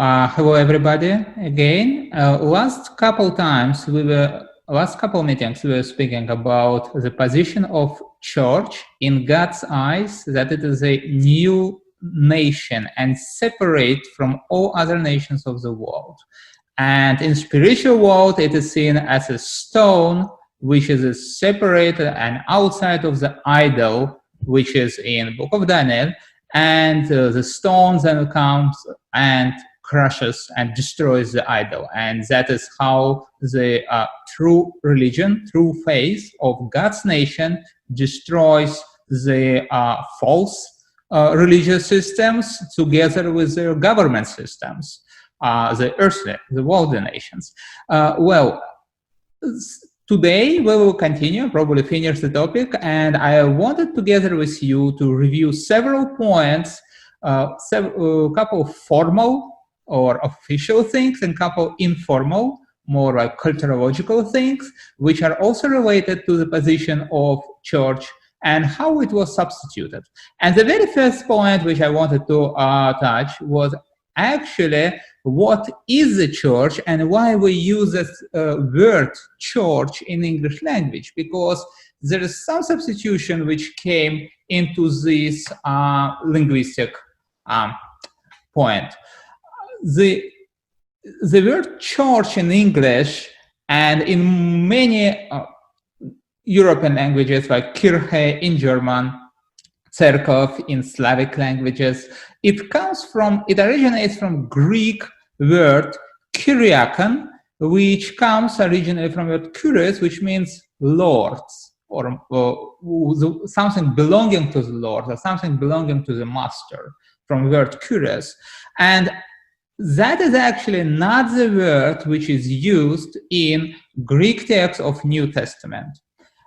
Hello, everybody. Again, last couple meetings, we were speaking about the position of church in God's eyes, that it is a new nation and separate from all other nations of the world. And in spiritual world, it is seen as a stone, which is separated and outside of the idol, which is in Book of Daniel. And the stone then comes and crushes and destroys the idol. And that is how the true religion, true faith of God's nation destroys the false religious systems together with their government systems, the earthly, the worldly nations. Today we will continue, probably finish the topic, and I wanted together with you to review several points, a couple of formal or official things and couple informal, more like culturological things, which are also related to the position of church and how it was substituted. And the very first point which I wanted to touch was actually what is the church and why we use this word church in English language, because there is some substitution which came into this linguistic point. The word church in English and in many European languages like Kirche in German, Cerkov in Slavic languages, it originates from Greek word kyriakon, which comes originally from the word kyrios, which means lords, or something belonging to the Lord, or something belonging to the master, from the word kyrios. And that is actually not the word which is used in Greek text of New Testament.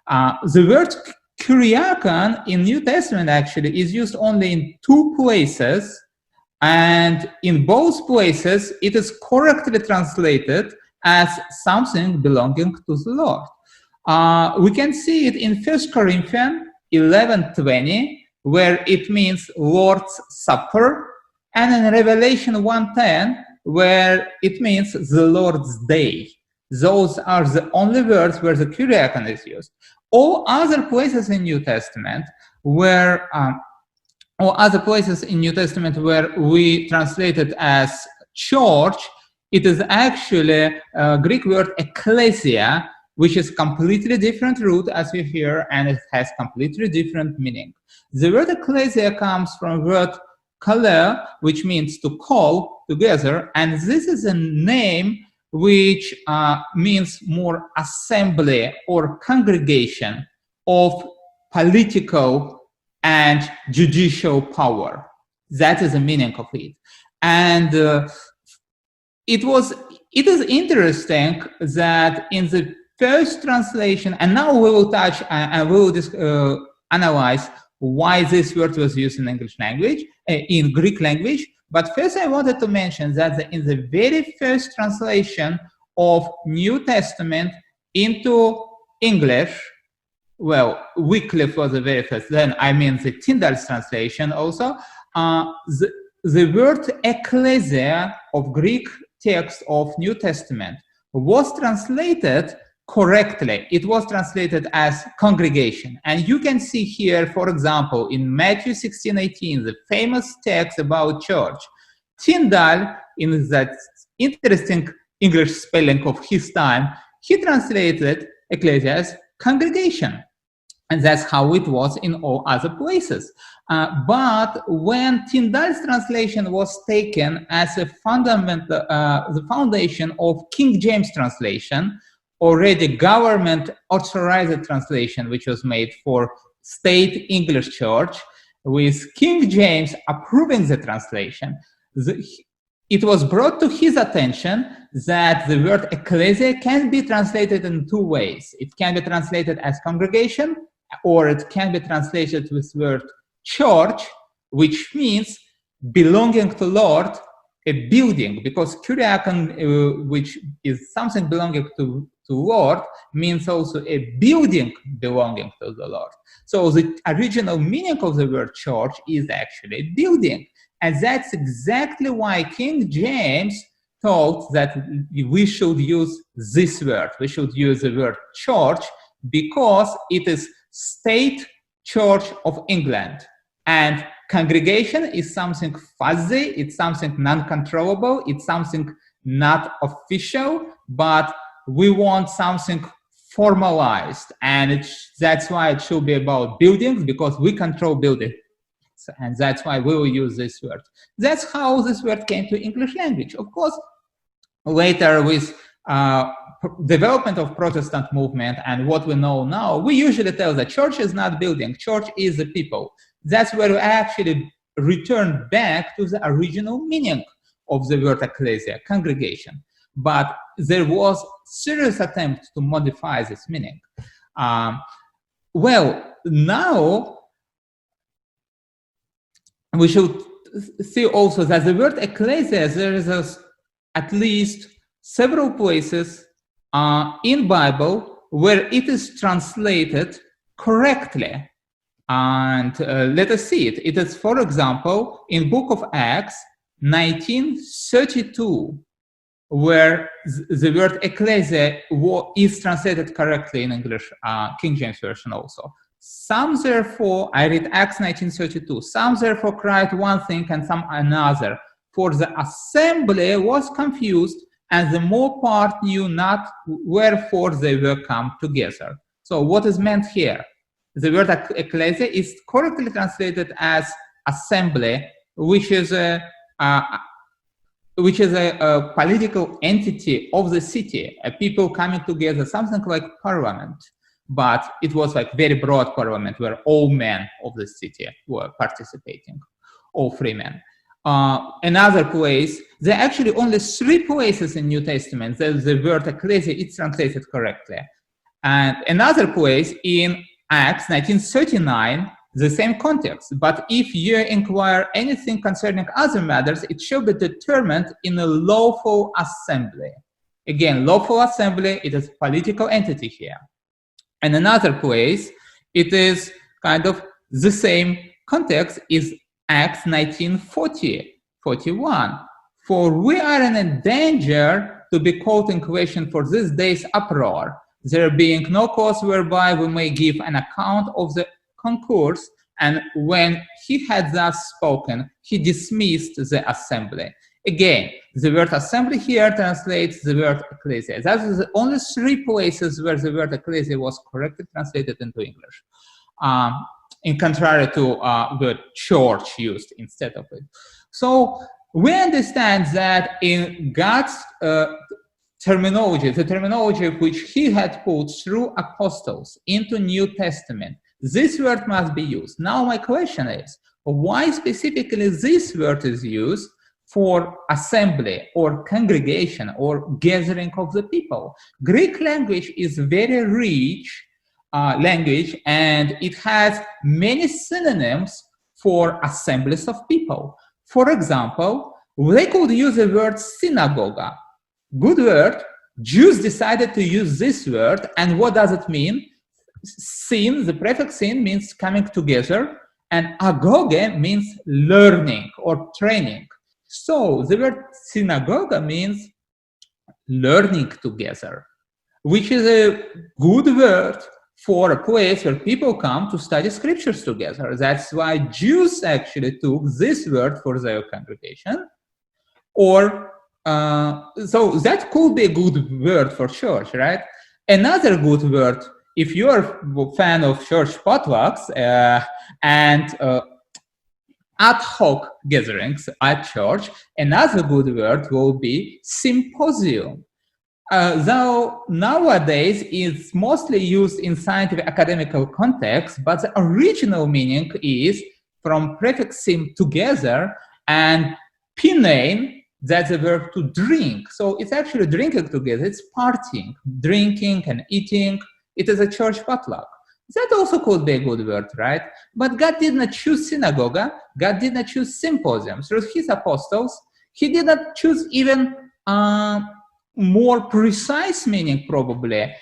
The word kyriakon in New Testament actually is used only in two places, and in both places it is correctly translated as something belonging to the Lord. We can see it in 1 Corinthians 11:20, where it means Lord's Supper, and in Revelation 1:10, where it means the Lord's Day. Those are the only words where the kyriakon is used. All other places in New Testament where we translate it as church, it is actually a Greek word ecclesia, which is completely different root as we hear, and it has completely different meaning. The word ecclesia comes from word kaleo, which means to call together, and this is a name which means more assembly or congregation of political and judicial power. That is the meaning of it. And it is interesting that in the first translation, and now we will touch and we will analyze why this word was used in English language, in Greek language. But first I wanted to mention that in the very first translation of New Testament into English, Wycliffe was the very first, then I mean the Tyndale's translation also, the word ecclesia of Greek text of New Testament was translated correctly. It was translated as congregation. And you can see here, for example, in Matthew 16:18, the famous text about church, Tyndale, in that interesting English spelling of his time, he translated ecclesia as congregation. And that's how it was in all other places. But when Tyndale's translation was taken as a the foundation of King James translation, already government authorized translation, which was made for state English church, with King James approving the translation, it was brought to his attention that the word ecclesia can be translated in two ways. It can be translated as congregation, or it can be translated with the word church, which means belonging to Lord, a building, because kyriakon, which is something belonging to Lord, means also a building belonging to the Lord. So the original meaning of the word church is actually a building. And that's exactly why King James thought that we should use this word. We should use the word church because it is State Church of England. And congregation is something fuzzy, it's something non-controllable, it's something not official, but we want something formalized. And that's why it should be about buildings, because we control buildings. And that's why we will use this word. That's how this word came to English language. Of course, later with development of Protestant movement and what we know now, we usually tell that church is not building, church is the people. That's where we actually return back to the original meaning of the word ecclesia, congregation. But there was serious attempt to modify this meaning. Well, now we should see also that the word ecclesia, there is at least several places in Bible where it is translated correctly. And let us see it. It is, for example, in Book of Acts 19:32, where the word ecclesia is translated correctly in English, King James Version also. Some therefore, I read Acts 19:32, some therefore cried one thing and some another, for the assembly was confused, and the more part knew not wherefore they were come together. So what is meant here? The word ecclesia is correctly translated as assembly, which is a political entity of the city, people coming together, something like parliament. But it was like very broad parliament where all men of the city were participating, all free men. Another place, there are actually only 3 places in New Testament that the word ecclesia is translated correctly. And another place in Acts 19:39, the same context. But if you inquire anything concerning other matters, it shall be determined in a lawful assembly. Again, lawful assembly, it is a political entity here. And another place, it is kind of the same context, is Acts 19:41. For we are in danger to be called in question for this day's uproar, there being no cause whereby we may give an account of the concourse. And when he had thus spoken, he dismissed the assembly. Again, the word assembly here translates the word ecclesia. That is the only 3 places where the word ecclesia was correctly translated into English, in contrary to the church used instead of it. So we understand that in God's terminology, the terminology which he had put through apostles into New Testament, this word must be used. Now my question is, why specifically this word is used for assembly or congregation or gathering of the people? Greek language is very rich language, and it has many synonyms for assemblies of people. For example, they could use the word synagogue. Good word. Jews decided to use this word, and what does it mean? Syn, the prefix syn, means coming together, and agoge means learning or training. So the word synagogue means learning together, which is a good word for a place where people come to study scriptures together. That's why Jews actually took this word for their congregation. Or so that could be a good word for church, right? Another good word, if you're a fan of church potlucks and ad hoc gatherings at church, another good word will be symposium. Though nowadays it's mostly used in scientific academical context, but the original meaning is from prefix sym, together, and pinein, that's the verb to drink. So it's actually drinking together, it's partying, drinking and eating. It is a church potluck. That also could be a good word, right? But God did not choose synagogue, God did not choose symposium. Through his apostles, he did not choose even more precise meaning probably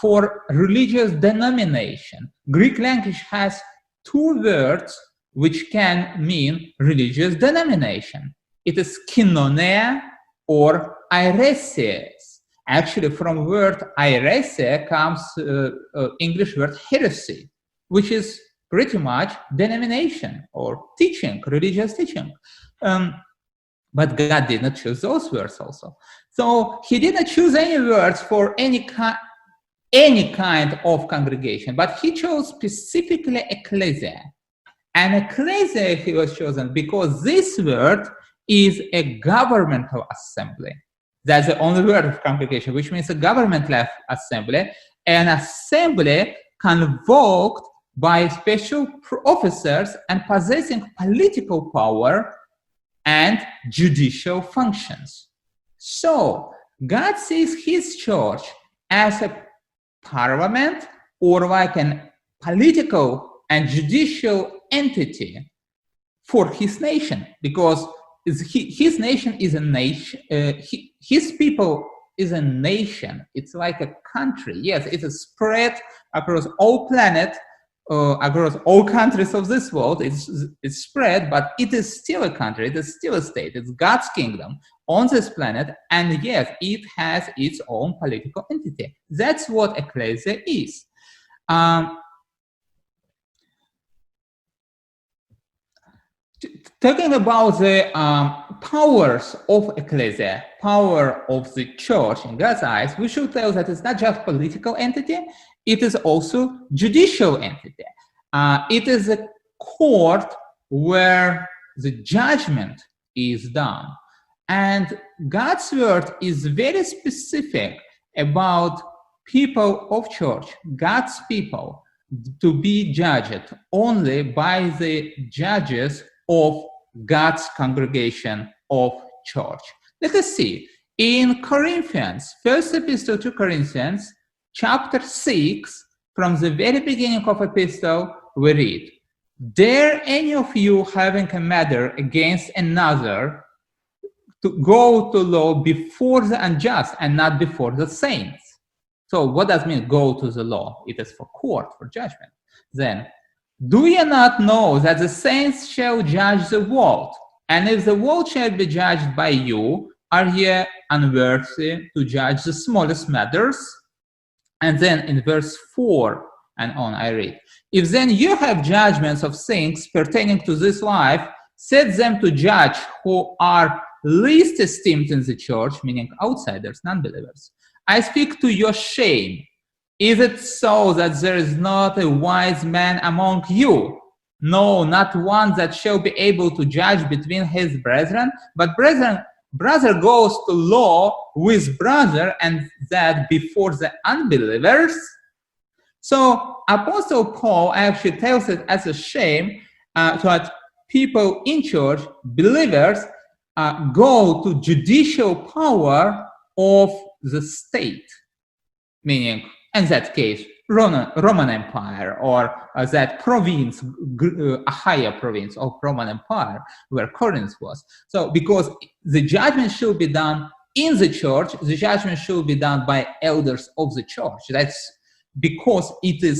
for religious denomination. Greek language has 2 words which can mean religious denomination. It is kinonia or airesias. Actually, from word airesia comes English word heresy, which is pretty much denomination or teaching, religious teaching. But God did not choose those words also. So he did not choose any words for any kind of congregation, but he chose specifically ecclesia. And ecclesia he was chosen because this word is a governmental assembly. That's the only word of congregation, which means a governmental assembly, an assembly convoked by special officers and possessing political power and judicial functions. So God sees his church as a parliament or like a political and judicial entity for his nation, because his nation is a nation, his people is a nation. It's like a country. Yes, it is spread across all planet, across all countries of this world. It's spread, but it is still a country. It is still a state. It's God's kingdom on this planet, and yes, it has its own political entity. That's what ecclesia is. Talking about the powers of ecclesia, power of the church in God's eyes, we should tell that it's not just political entity, it is also judicial entity. It is a court where the judgment is done. And God's word is very specific about people of church, God's people, to be judged only by the judges of God's congregation of church. Let us see. In Corinthians, first epistle to Corinthians, chapter 6, from the very beginning of epistle, we read, "Dare any of you having a matter against another to go to law before the unjust and not before the saints?" So what does it mean, go to the law? It is for court, for judgment. Then, "Do ye not know that the saints shall judge the world? And if the world shall be judged by you, are ye unworthy to judge the smallest matters?" And then in verse 4 and on I read, "If then you have judgments of things pertaining to this life, set them to judge who are least esteemed in the church," meaning outsiders, non-believers. "I speak to your shame. Is it so that there is not a wise man among you? No, not one that shall be able to judge between his brethren, but brother goes to law with brother, and that before the unbelievers." So Apostle Paul actually tells it as a shame that people in church, believers, go to judicial power of the state, meaning in that case Roman Empire, or that province, Achaia province of Roman Empire, where Corinth was. So because the judgment should be done in the church, the judgment should be done by elders of the church. That's because it is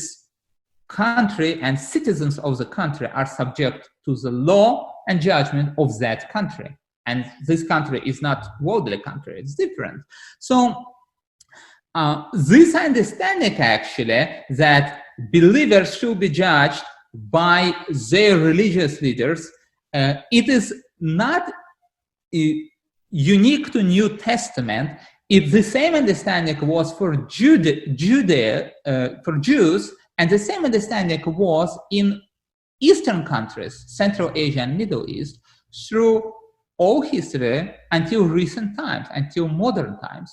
country and citizens of the country are subject to the law and judgment of that country. And this country is not worldly country, it's different. So this understanding actually that believers should be judged by their religious leaders, it is not unique to New Testament. If the same understanding was for for Jews, and the same understanding was in Eastern countries, Central Asia and Middle East, through all history until recent times, until modern times.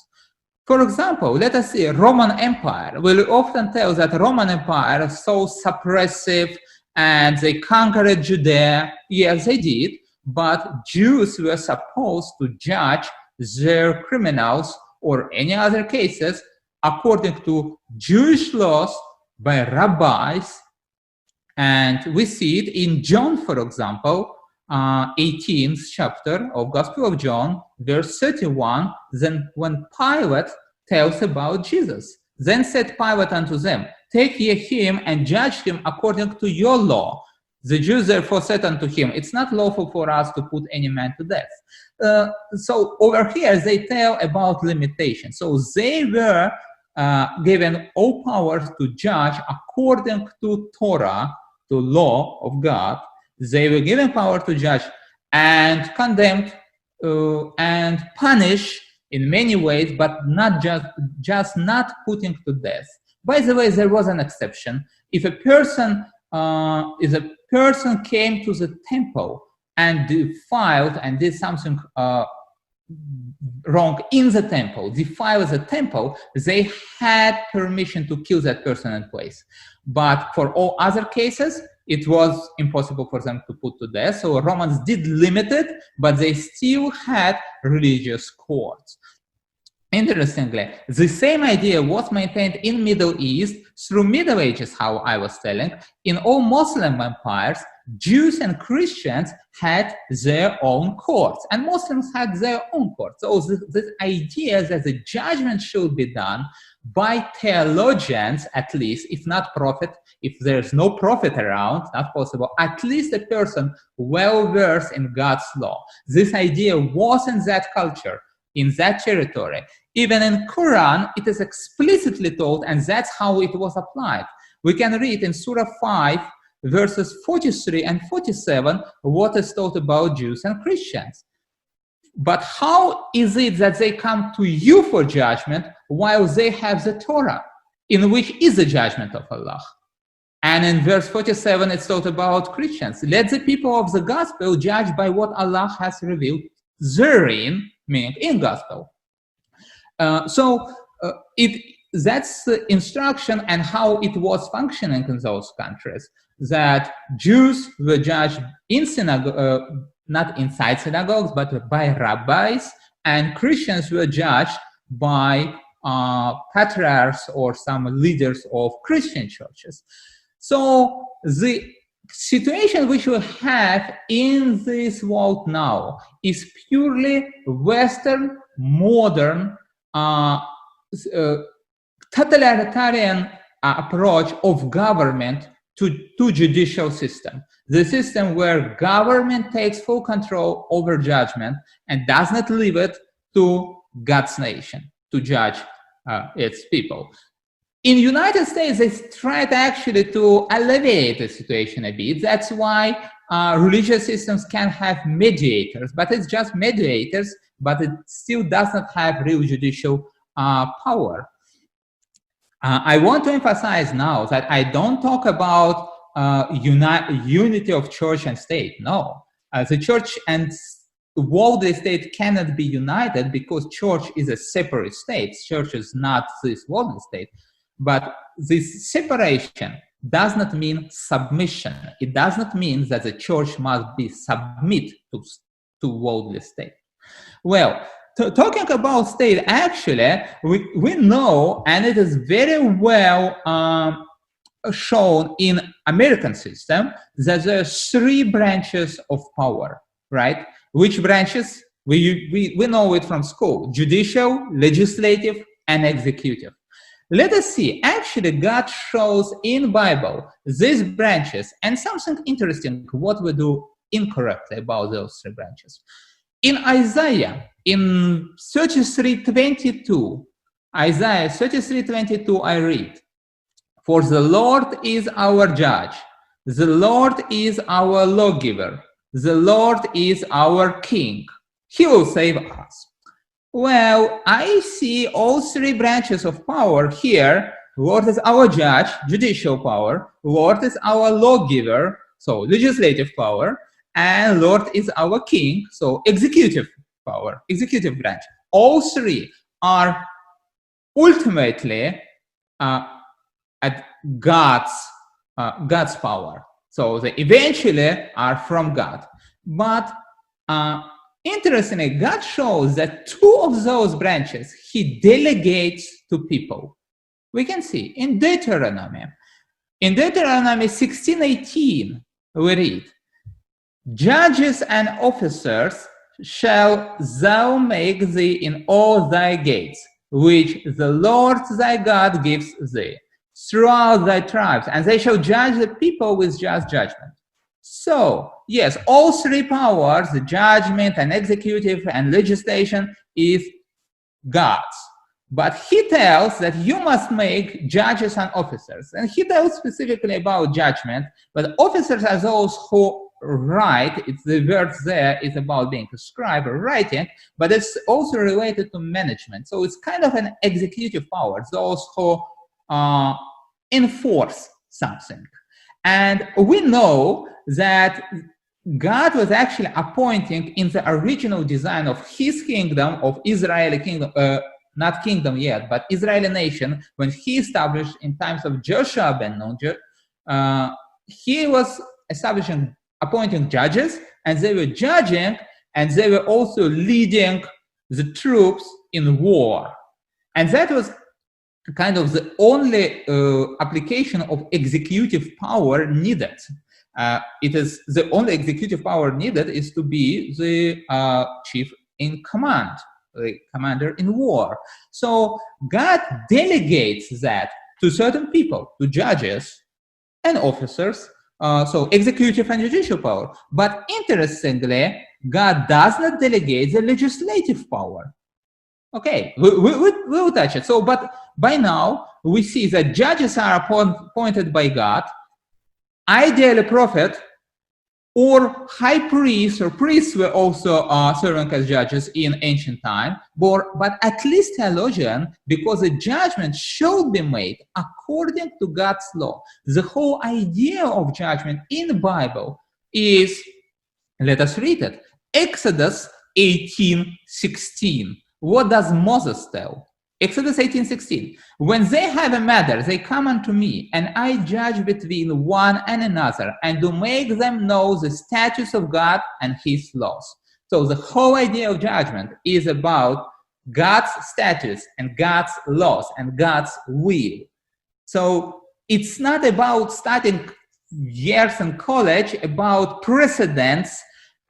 For example, let us see Roman Empire. We'll often tell that Roman Empire is so suppressive and they conquered Judea. Yes, they did, but Jews were supposed to judge their criminals or any other cases according to Jewish laws by rabbis. And we see it in John, for example, 18th chapter of Gospel of John, verse 31. Then when Pilate tells about Jesus, "Then said Pilate unto them, Take ye him and judge him according to your law." The Jews therefore said unto him, it's not lawful for us to put any man to death. So over here they tell about limitation. So they were given all powers to judge according to Torah, to law of God. They were given power to judge and condemn and punish in many ways, but not just not putting to death. By the way, there was an exception. If a person came to the temple and defiled and did something wrong in the temple, defiled the temple, they had permission to kill that person in place. But for all other cases, it was impossible for them to put to death. So Romans did limit it, but they still had religious courts. Interestingly, the same idea was maintained in Middle East through Middle Ages, how I was telling. In all Muslim empires, Jews and Christians had their own courts, and Muslims had their own courts. So this idea that the judgment should be done by theologians, at least, if not prophet, if there's no prophet around, not possible, at least a person well-versed in God's law. This idea was in that culture, in that territory. Even in Quran, it is explicitly told, and that's how it was applied. We can read in Surah 5, verses 43 and 47, what is taught about Jews and Christians. But how is it that they come to you for judgment while they have the Torah, in which is the judgment of Allah? And in verse 47, it's taught about Christians. Let the people of the gospel judge by what Allah has revealed therein, meaning in gospel. That's the instruction and how it was functioning in those countries, that Jews were judged in synagogue, not inside synagogues, but by rabbis, and Christians were judged by patriarchs or some leaders of Christian churches. So the situation which we have in this world now is purely Western, modern, totalitarian approach of government to judicial system. The system where government takes full control over judgment and does not leave it to God's nation to judge its people. In the United States, they tried actually to alleviate the situation a bit. That's why religious systems can have mediators, but it's just mediators, but it still does not have real judicial power. I want to emphasize now that I don't talk about unity of church and state. No, the church and worldly state cannot be united because church is a separate state. Church is not this worldly state. But this separation does not mean submission. It does not mean that the church must be submit to worldly state. Well, talking about state, actually, we know, and it is very well shown in American system, that there are three branches of power, right? Which branches? We know it from school: judicial, legislative, and executive. Let us see. Actually, God shows in Bible these branches, and something interesting, what we do incorrectly about those three branches. In Isaiah, in 33:22, Isaiah 33:22, I read, "For the Lord is our judge, the Lord is our lawgiver, the Lord is our king. He will save us." Well, I see all three branches of power here. Lord is our judge, judicial power. Lord is our lawgiver, so legislative power. And Lord is our king, so executive power, executive branch. All three are ultimately at God's power. So they eventually are from God. But interestingly, God shows that two of those branches he delegates to people. We can see in Deuteronomy. In Deuteronomy 16:18, we read, "Judges and officers shall thou make thee in all thy gates, which the Lord thy God gives thee, throughout thy tribes, and they shall judge the people with just judgment." So, yes, all three powers, the judgment and executive and legislation, is God's. But he tells that you must make judges and officers. And he tells specifically about judgment, but officers are those who write. It's the word there is about being a scribe or writing, but it's also related to management. So it's kind of an executive power, those who enforce something. And we know that God was actually appointing in the original design of his kingdom, of Israeli kingdom, not kingdom yet, but Israeli nation, when he established in times of Joshua ben Nun, he was appointing judges, and they were judging, and they were also leading the troops in war. And that was kind of the only application of executive power needed. It is the only executive power needed is to be the chief in command, the commander in war. So God delegates that to certain people, to judges and officers, so executive and judicial power. But interestingly, God does not delegate the legislative power. Okay, we'll touch it. So, but by now, we see that judges are appointed by God, ideally prophet, or high priests, or priests were also serving as judges in ancient time, but at least theologian, because the judgment should be made according to God's law. The whole idea of judgment in the Bible is, let us read it, Exodus 18:16. What does Moses tell? Exodus 18:16. When they have a matter, they come unto me, and I judge between one and another, and do make them know the statutes of God and his laws. So the whole idea of judgment is about God's statutes and God's laws and God's will. So it's not about studying years in college, about precedents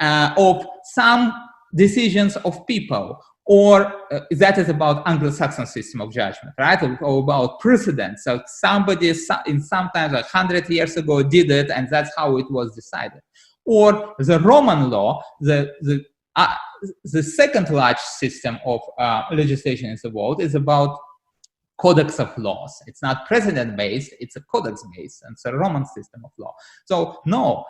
of some decisions of people, or that is about Anglo-Saxon system of judgment, right? Or about precedents. So somebody sometimes 100 years ago did it, and that's how it was decided. Or the Roman law, the second large system of legislation in the world, is about codex of laws. It's not precedent-based, it's a codex-based, and it's a Roman system of law. So no,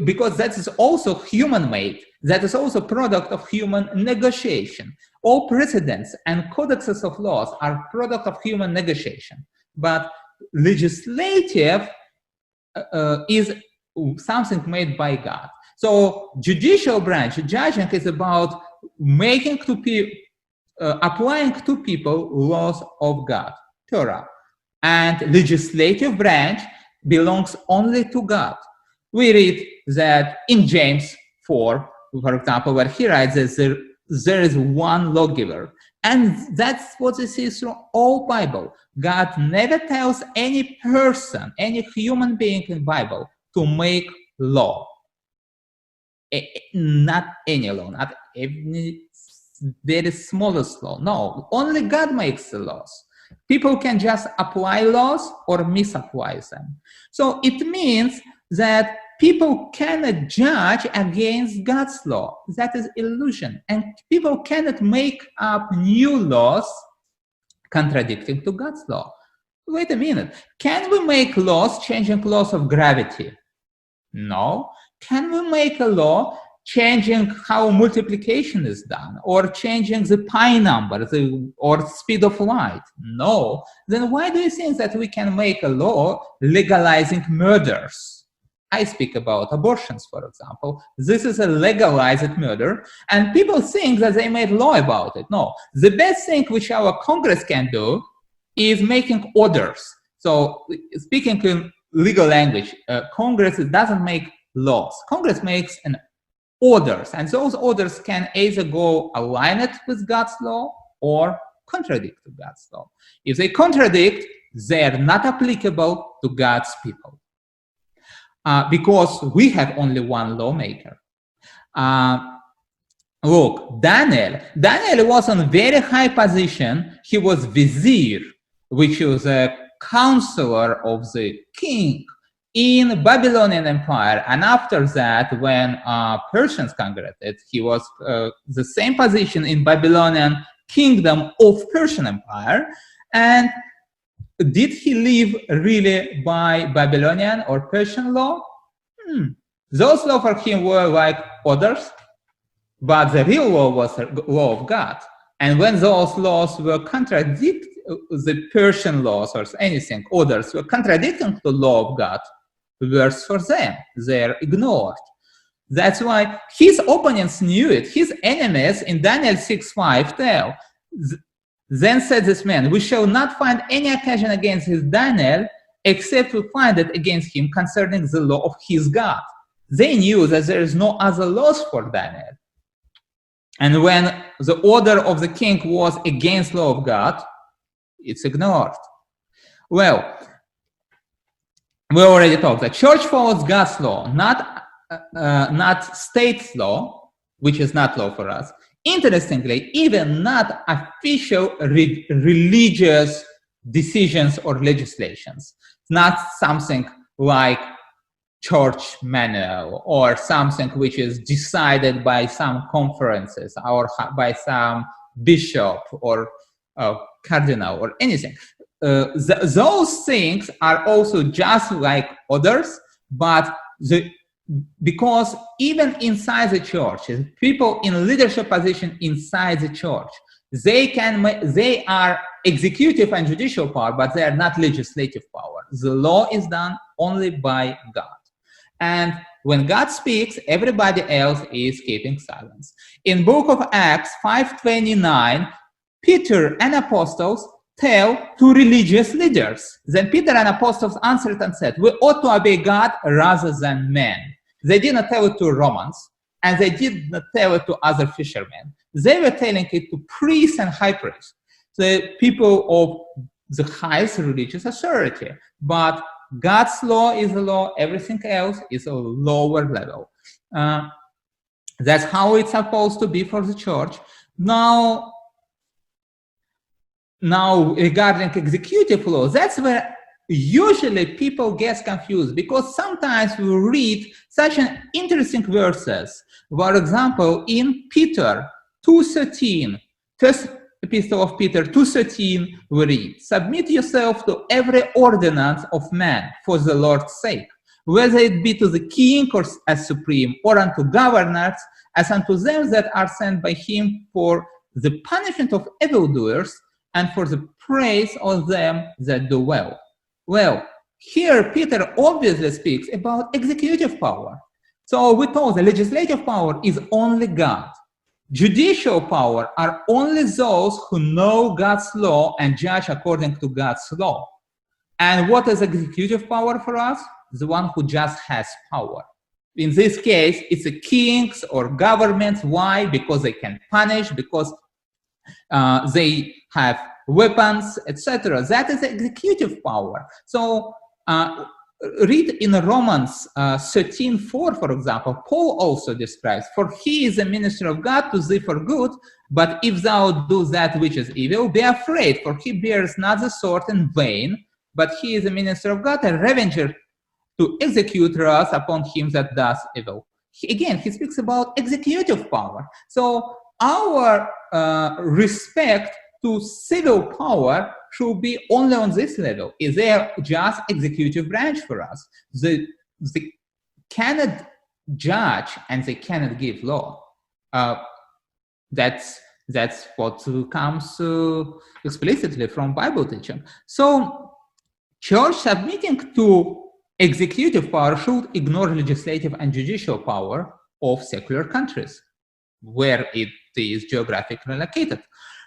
because that is also human-made, that is also product of human negotiation. All precedents and codexes of laws are product of human negotiation. But legislative is something made by God. So judicial branch, judging, is about making to people, applying to people laws of God, Torah. And legislative branch belongs only to God. We read that in James 4, for example, where he writes that there is one lawgiver. And that's what we see through all Bible. God never tells any person, any human being in Bible to make law. Not any law, not any very smallest law. No, only God makes the laws. People can just apply laws or misapply them. So it means that people cannot judge against God's law. That is illusion. And people cannot make up new laws contradicting to God's law. Wait a minute. Can we make laws changing laws of gravity? No. Can we make a law changing how multiplication is done, or changing the pi number, or speed of light? No. Then why do you think that we can make a law legalizing murders? I speak about abortions, for example. This is a legalized murder, and people think that they made law about it. No. The best thing which our Congress can do is making orders. So speaking in legal language, Congress doesn't make laws. Congress makes an orders, and those orders can either go align it with God's law or contradict God's law. If they contradict, they are not applicable to God's people, because we have only one lawmaker. Look, Daniel was on a very high position. He was vizier, which was a counselor of the king. in Babylonian Empire, and after that, when Persians conquered it, he was the same position in Babylonian kingdom of Persian Empire. And did he live really by Babylonian or Persian law? Those laws for him were like orders, but the real law was the law of God. And when those laws were contradict the Persian laws or anything, orders were contradicting the law of God, worse for them, they're ignored. That's why his opponents knew it. His enemies in Daniel 6:5 tell, then said this man, we shall not find any occasion against his Daniel, except we find it against him concerning the law of his God. They knew that there is no other laws for Daniel. And when the order of the king was against law of God, it's ignored. Well, we already talked that church follows God's law, not state's law, which is not law for us. Interestingly, even not official religious decisions or legislations. It's not something like church manual or something which is decided by some conferences or by some bishop or cardinal or anything. Those things are also just like others, but because even inside the church, people in leadership position inside the church, they are executive and judicial power, but they are not legislative power. The law is done only by God. And when God speaks, everybody else is keeping silence. In book of Acts 5:29, Peter and apostles tell to religious leaders. Then Peter and apostles answered and said, we ought to obey God rather than men. They did not tell it to Romans, and they did not tell it to other fishermen. They were telling it to priests and high priests, the people of the highest religious authority. But God's law is a law, everything else is a lower level. That's how it's supposed to be for the church. Now regarding executive law, that's where usually people get confused, because sometimes we read such an interesting verses. For example, in Peter 2:13, first epistle of Peter 2:13, we read, submit yourself to every ordinance of man for the Lord's sake, whether it be to the king or as supreme, or unto governors, as unto them that are sent by him for the punishment of evildoers, and for the praise of them that do well. Well, here Peter obviously speaks about executive power. So we told the legislative power is only God. Judicial power are only those who know God's law and judge according to God's law. And what is executive power for us? The one who just has power. In this case, it's the kings or governments. Why? Because they can punish, because they have weapons, etc. That is executive power. So read in Romans 13:4, for example, Paul also describes, for he is a minister of God to thee for good, but if thou do that which is evil, be afraid, for he bears not the sword in vain, but he is a minister of God, a revenger to execute wrath upon him that does evil. Again, he speaks about executive power. So our respect to civil power should be only on this level. Is there just executive branch for us? They cannot judge and they cannot give law. That's what comes explicitly from Bible teaching. So church submitting to executive power should ignore legislative and judicial power of secular countries where it is geographically located.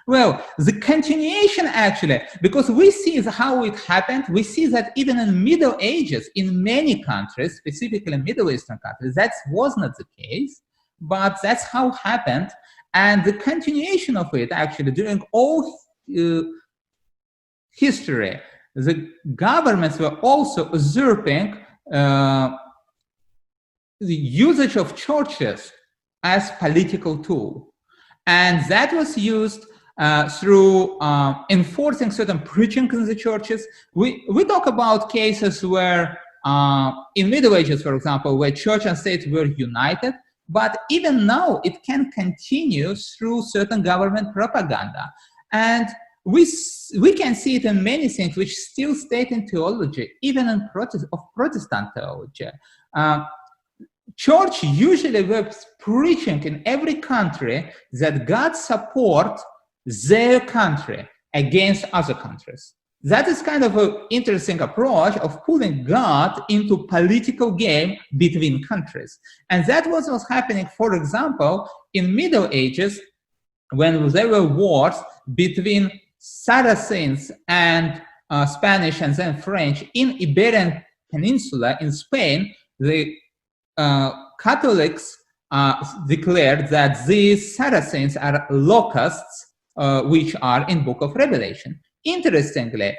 Well, the continuation actually, because we see how it happened, we see that even in Middle Ages, in many countries, specifically Middle Eastern countries, that was not the case, but that's how it happened. And the continuation of it actually during all history, the governments were also usurping the usage of churches as political tool. And that was used through enforcing certain preaching in the churches. We talk about cases where in Middle Ages, for example, where church and state were united, but even now it can continue through certain government propaganda. And we can see it in many things which still state in theology, even in Protestant theology. Church usually was preaching in every country that God support their country against other countries. That is kind of an interesting approach of pulling God into political game between countries. And that was what's happening, for example, in Middle Ages, when there were wars between Saracens and Spanish and then French in Iberian Peninsula in Spain. The Catholics declared that these Saracens are locusts, which are in Book of Revelation. Interestingly,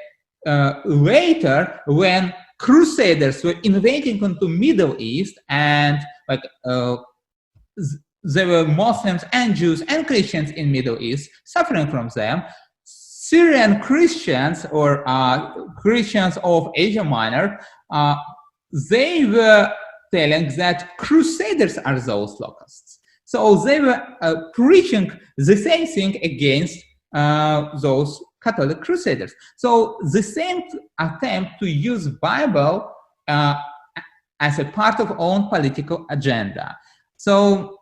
later when Crusaders were invading into Middle East, and like there were Muslims and Jews and Christians in Middle East suffering from them, Syrian Christians or Christians of Asia Minor, they were telling that Crusaders are those locusts. So they were preaching the same thing against those Catholic Crusaders. So the same attempt to use Bible as a part of own political agenda. So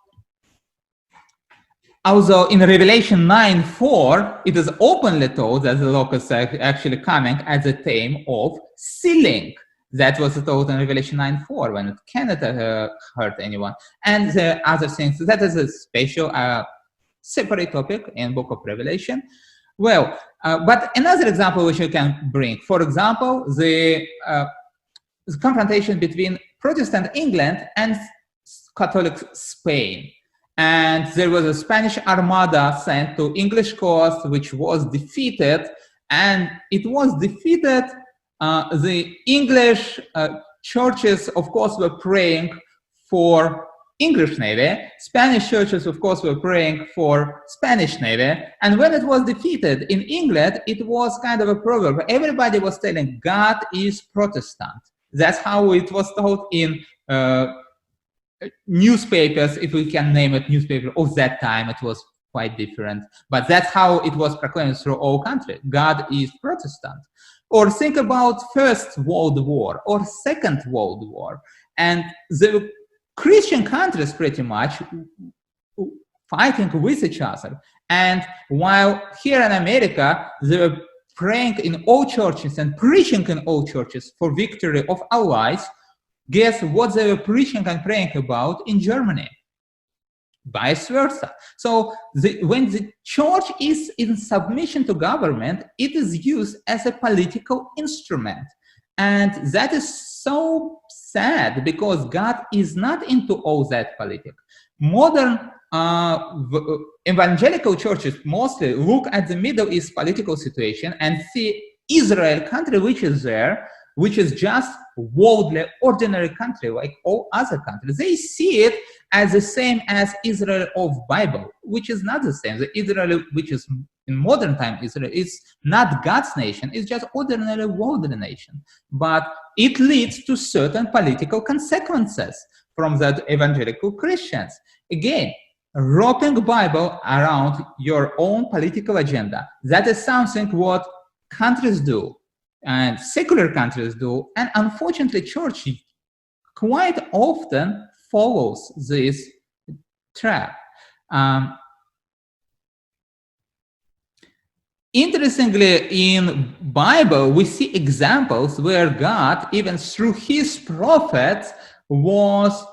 although in Revelation 9:4, it is openly told that the locusts are actually coming as a theme of sealing. That was told in Revelation 9:4 when it cannot hurt anyone. And the other things, that is a special, separate topic in Book of Revelation. Well, but another example which you can bring, for example, the confrontation between Protestant England and Catholic Spain. And there was a Spanish armada sent to English coast, which was defeated, and it was defeated. The English churches, of course, were praying for English Navy. Spanish churches, of course, were praying for Spanish Navy. And when it was defeated in England, it was kind of a proverb. Everybody was telling God is Protestant. That's how it was told in newspapers, if we can name it newspaper of that time. It was quite different, but that's how it was proclaimed through all country. God is Protestant. Or think about First World War or Second World War, and the Christian countries pretty much fighting with each other. And while here in America they were praying in all churches and preaching in all churches for victory of Allies, guess what they were preaching and praying about in Germany? Vice versa. So when the church is in submission to government, it is used as a political instrument. And that is so sad, because God is not into all that politics. Modern evangelical churches mostly look at the Middle East political situation and see Israel, country which is there, which is just worldly, ordinary country like all other countries. They see it as the same as Israel of Bible, which is not the same. The Israel which is in modern time Israel is not God's nation, it's just ordinary worldly nation. But it leads to certain political consequences from that evangelical Christians. Again, wrapping Bible around your own political agenda, that is something what countries do and secular countries do, and unfortunately church quite often follows this trap. Interestingly, in Bible we see examples where God, even through his prophets, was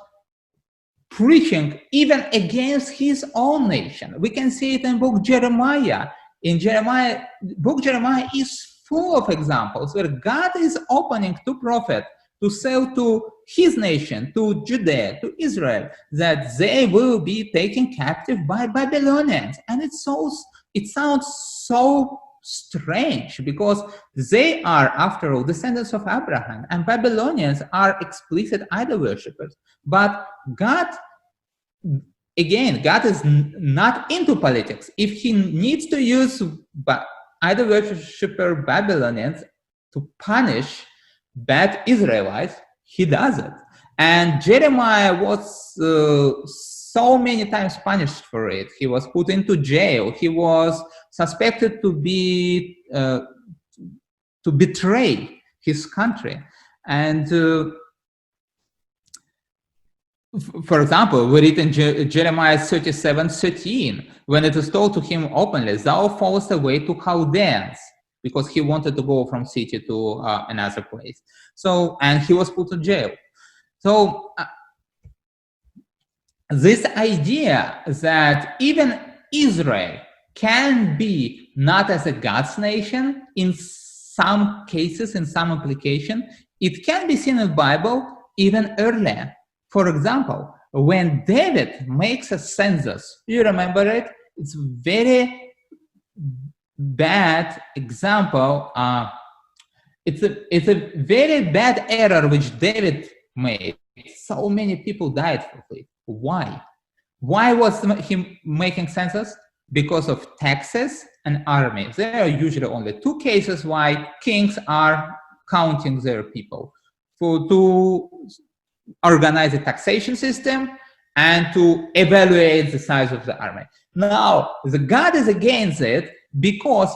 preaching even against his own nation. We can see it in book Jeremiah. In Jeremiah, book Jeremiah is full of examples where God is opening to prophet to say to his nation, to Judea, to Israel, that they will be taken captive by Babylonians. And it sounds so strange, because they are, after all, descendants of Abraham, and Babylonians are explicit idol worshippers. But God, again, God is not into politics. If he needs to use idol worshipper Babylonians to punish bad Israelites, he does it. And Jeremiah was so many times punished for it. He was put into jail. He was suspected to be to betray his country. And for example, we read in Jeremiah 37:13, when it is told to him openly, "Thou fallest away to Chaldeans," because he wanted to go from city to another place. So, and he was put in jail. So, this idea that even Israel can be not as a God's nation in some cases, in some application, it can be seen in the Bible even earlier. For example, when David makes a census, you remember it? It's a very bad example. It's a very bad error which David made. So many people died for it. Why? Why was he making census? Because of taxes and army. There are usually only two cases why kings are counting their people: to organize a taxation system and to evaluate the size of the army. Now, the God is against it because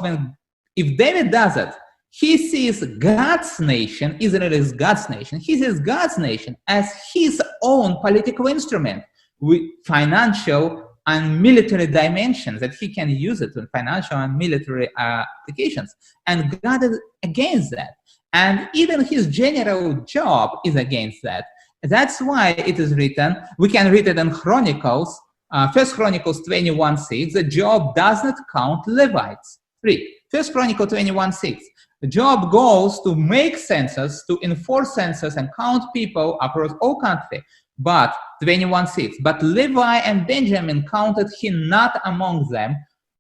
if David does it, he sees God's nation, Israel is God's nation, he sees God's nation as his own political instrument with financial and military dimensions, that he can use it in financial and military applications. And God is against that. And even his general job is against that. That's why it is written, we can read it in Chronicles, 1 Chronicles 21:6, that Job does not count Levites. 1 Chronicles 21:6. Job goes to make census, to enforce census and count people across all country. But 21:6, but Levi and Benjamin counted he not among them,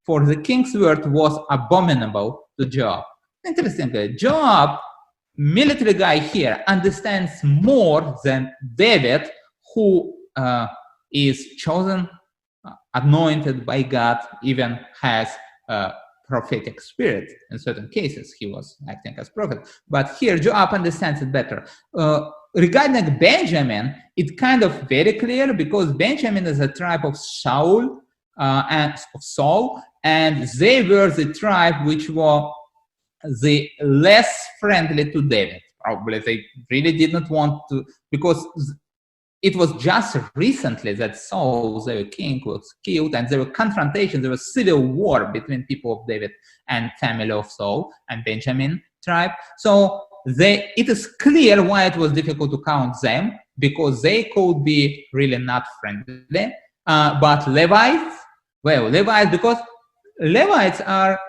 for the king's word was abominable to Job. Interestingly, Job, military guy here, understands more than David, who is chosen, anointed by God, even has prophetic spirit. In certain cases, he was acting as prophet. But here, Joab understands it better. Regarding Benjamin, it's kind of very clear because Benjamin is a tribe of Saul, and they were the tribe which were the less friendly to David. Probably they really did not want to, because it was just recently that Saul, their king, was killed, and there were confrontations, there was civil war between people of David and family of Saul and Benjamin tribe. So it is clear why it was difficult to count them, because they could be really not friendly. But Levites, because Levites are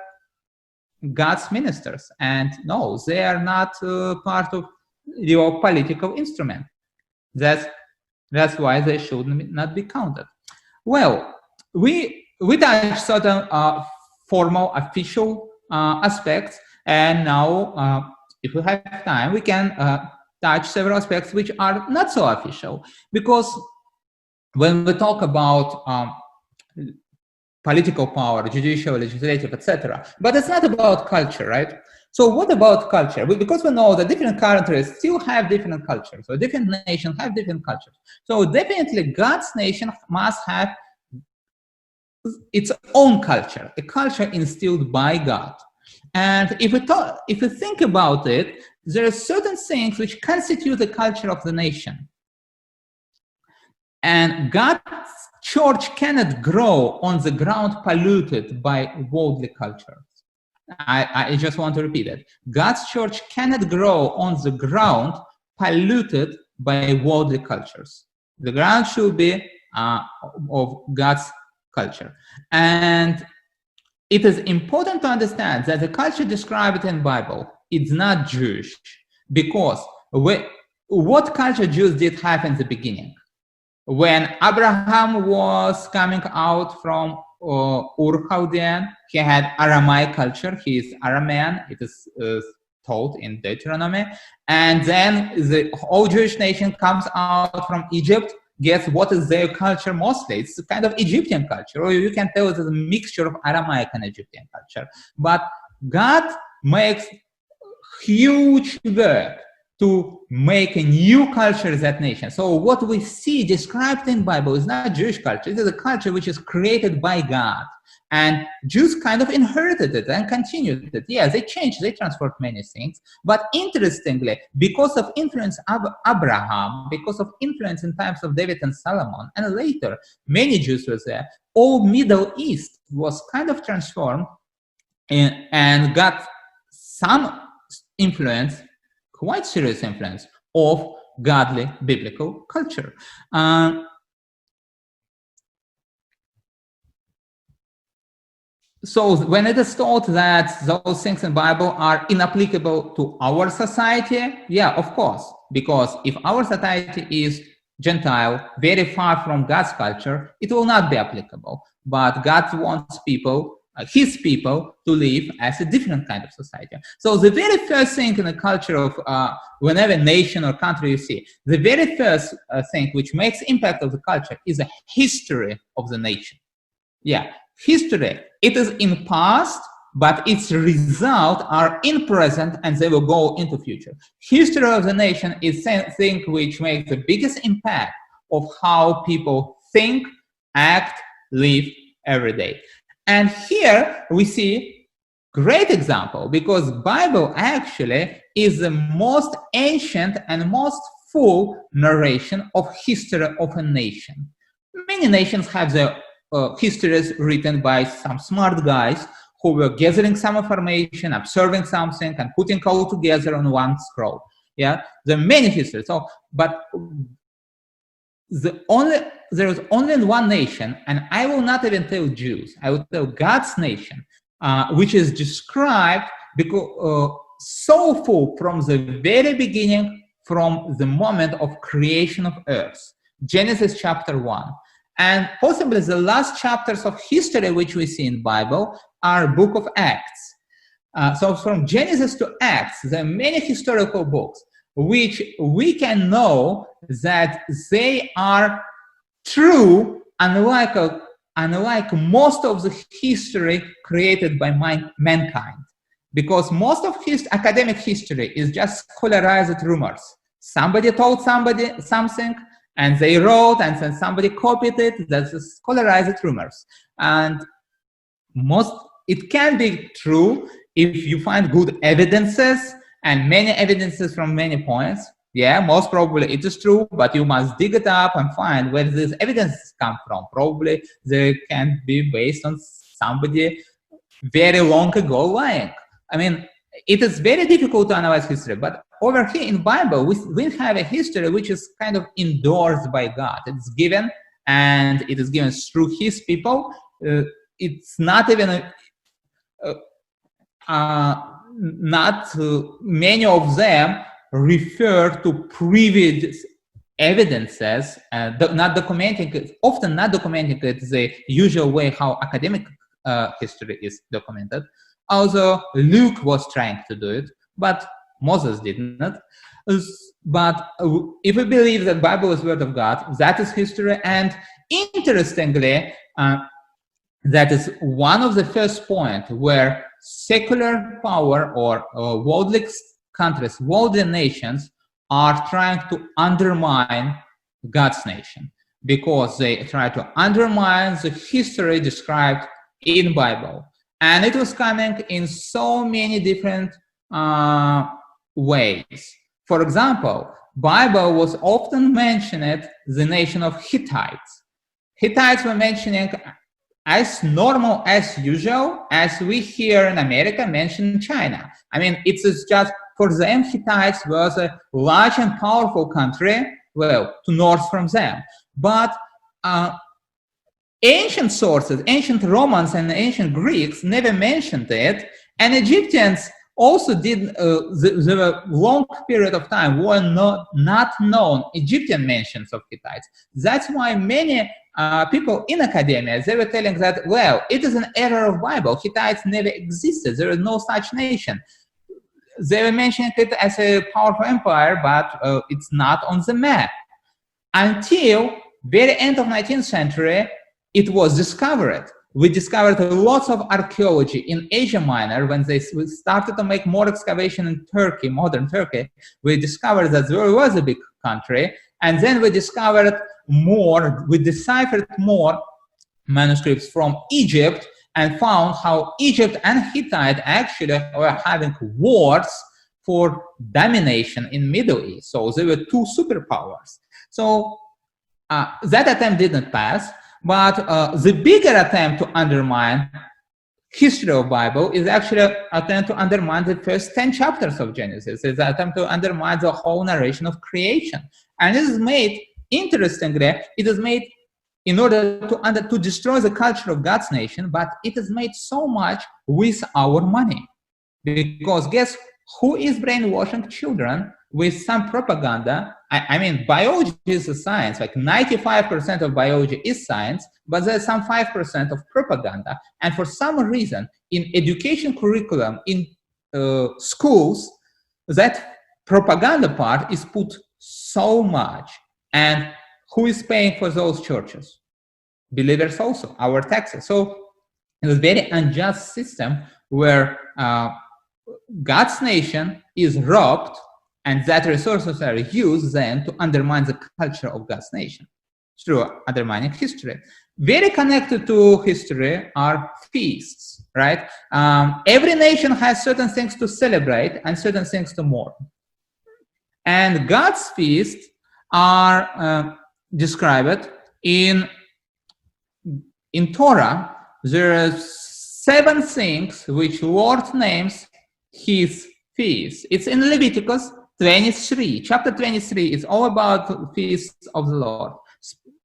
God's ministers, and no, they are not part of your political instrument. That's why they should not be counted. Well, we touched certain formal, official aspects, and now, if we have time, we can touch several aspects which are not so official. Because when we talk about political power, judicial, legislative, etc., but it's not about culture, right? So what about culture? Because we know that different countries still have different cultures, so different nations have different cultures. So definitely God's nation must have its own culture, a culture instilled by God. And if we think about it, there are certain things which constitute the culture of the nation. And God's church cannot grow on the ground polluted by worldly culture. I just want to repeat it. God's church cannot grow on the ground polluted by worldly cultures. The ground should be of God's culture. And it is important to understand that the culture described in the Bible is not Jewish, because what culture Jews did have in the beginning? When Abraham was coming out from Ur Chaldean, he had Aramaic culture. He is Aramean. It is told in Deuteronomy. And then the whole Jewish nation comes out from Egypt. Guess what is their culture mostly? It's a kind of Egyptian culture, or you can tell it's a mixture of Aramaic and Egyptian culture. But God makes huge work to make a new culture in that nation. So what we see described in Bible is not Jewish culture. It is a culture which is created by God. And Jews kind of inherited it and continued it. Yeah, they changed, they transformed many things. But interestingly, because of influence of Abraham, because of influence in times of David and Solomon, and later, many Jews were there, all Middle East was kind of transformed and got some influence, quite serious influence, of godly biblical culture. So when it is taught that those things in the Bible are inapplicable to our society, yeah, of course, because if our society is Gentile, very far from God's culture, it will not be applicable. But God wants people, his people, to live as a different kind of society. So the very first thing in the culture of whenever nation or country you see, the very first thing which makes impact of the culture is a history of the nation. Yeah, history. It is in past, but its results are in present, and they will go into future. History of the nation is something which makes the biggest impact of how people think, act, live every day. And here we see great example, because Bible actually is the most ancient and most full narration of history of a nation. Many nations have their histories written by some smart guys who were gathering some information, observing something, and putting all together on one scroll. Yeah, there are many histories. So, but there is only one nation, and I will not even tell Jews. I will tell God's nation, which is described because so full from the very beginning, from the moment of creation of earth. Genesis chapter 1. And possibly the last chapters of history which we see in Bible are book of Acts. So from Genesis to Acts, there are many historical books which we can know that they are true, unlike most of the history created by mankind. Because most of academic history is just scholarized rumors. Somebody told somebody something, and they wrote, and then somebody copied it. That's scholarized rumors. And it can be true if you find good evidences, and many evidences from many points. Yeah, most probably it is true, but you must dig it up and find where these evidences come from. Probably they can be based on somebody very long ago lying. I mean, it is very difficult to analyze history, but over here in Bible, we have a history which is kind of endorsed by God. It's given, and it is given through his people. It's not even many of them refer to previous evidences, not documenting it, often not documenting it the usual way how academic history is documented. Although Luke was trying to do it, but Moses did not. But if we believe that Bible is word of God, that is history. And interestingly, that is one of the first points where secular power or worldly countries, worldly nations are trying to undermine God's nation, because they try to undermine the history described in Bible. And it was coming in so many different ways. For example, Bible was often mentioned the nation of Hittites. Hittites were mentioning as normal as usual as we here in America mention China. I mean, it's just for them, Hittites was a large and powerful country, well, to north from them. But ancient sources, ancient Romans and ancient Greeks never mentioned it, and Egyptians also did. There were long period of time were not known Egyptian mentions of Hittites. That's why many people in academia, they were telling that, well, it is an error of Bible. Hittites never existed. There is no such nation. They were mentioning it as a powerful empire, but it's not on the map. Until very end of 19th century, it was discovered We discovered lots of archaeology in Asia Minor. When they started to make more excavation in Turkey, modern Turkey, we discovered that there was a big country. And then we discovered more, we deciphered more manuscripts from Egypt and found how Egypt and Hittite actually were having wars for domination in Middle East. So they were two superpowers. So that attempt didn't pass, but the bigger attempt to undermine history of Bible is actually an attempt to undermine the first 10 chapters of Genesis. It's an attempt to undermine the whole narration of creation. And it is made, interestingly, it is made in order to destroy the culture of God's nation, but it is made so much with our money. Because guess who is brainwashing children with some propaganda? I mean, biology is a science, like 95% of biology is science, but there's some 5% of propaganda. And for some reason, in education curriculum, in schools, that propaganda part is put so much. And who is paying for those churches? Believers also, our taxes. So it's a very unjust system where God's nation is robbed, and that resources are used then to undermine the culture of God's nation through undermining history. Very connected to history are feasts, right? Every nation has certain things to celebrate and certain things to mourn. And God's feasts are described in Torah. There are 7 things which Lord names his feasts. It's in Leviticus 23. Chapter 23 is all about feasts of the Lord.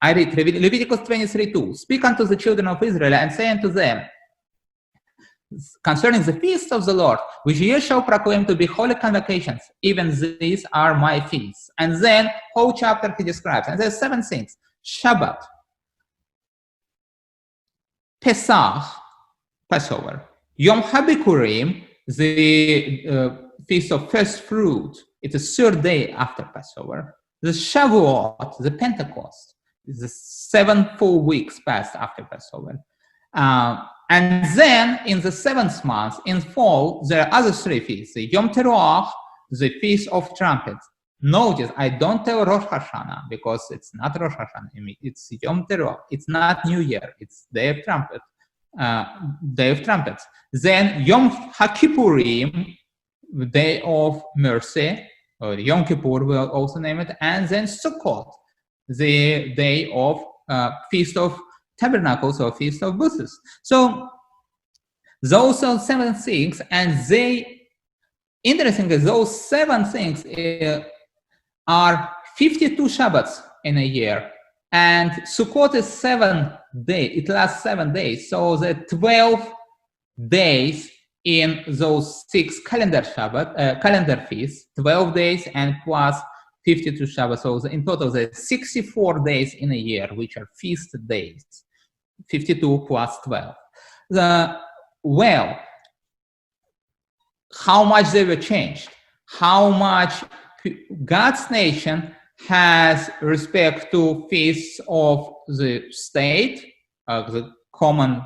I read Leviticus 23:2. Speak unto the children of Israel and say unto them, concerning the feasts of the Lord, which ye shall proclaim to be holy convocations, even these are my feasts. And then whole chapter he describes, and there's 7 things: Shabbat, Pesach, Passover, Yom HaBikurim, the feast of first fruit. It's the 3rd day after Passover. The Shavuot, the Pentecost, is the 7 full weeks passed after Passover. And then in the 7th month, in fall, there are other 3 feasts: the Yom Teruah, the Feast of Trumpets. Notice, I don't tell Rosh Hashanah because it's not Rosh Hashanah. It's Yom Teruah. It's not New Year. It's Day of Trumpets. Day of Trumpets. Then Yom HaKippurim, Day of Mercy, or Yom Kippur we'll also name it, and then Sukkot, the day of Feast of Tabernacles or Feast of Booths. So those are 7 things, and interestingly, those 7 things are 52 Shabbats in a year. And Sukkot is 7 days, it lasts 7 days. So the 12 days in those 6 calendar feasts, 12 days and plus 52 Shabbats. So in total, there's 64 days in a year, which are feast days, 52 plus 12. Well, how much they were changed, how much God's nation has respect to feasts of the state, the common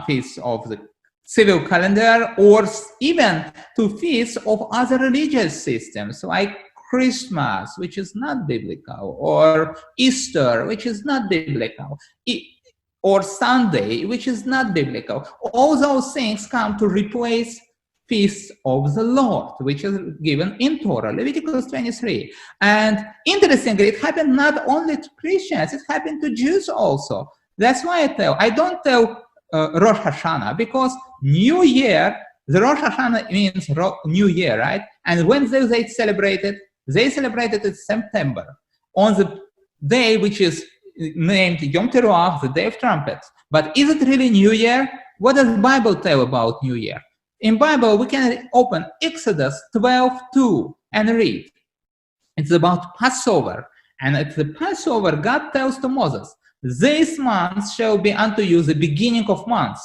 feasts of the civil calendar, or even to feasts of other religious systems like Christmas, which is not biblical, or Easter, which is not biblical, or Sunday, which is not biblical. All those things come to replace feasts of the Lord, which is given in Torah, Leviticus 23. And interestingly, it happened not only to Christians, it happened to Jews also. That's why I don't tell Rosh Hashanah, because New Year, the Rosh Hashanah means New Year, right? And when they celebrated it in September, on the day which is named Yom Teruah, the Day of Trumpets. But is it really New Year? What does the Bible tell about New Year? In Bible, we can open Exodus 12:2 and read. It's about Passover. And at the Passover, God tells to Moses, this month shall be unto you the beginning of months.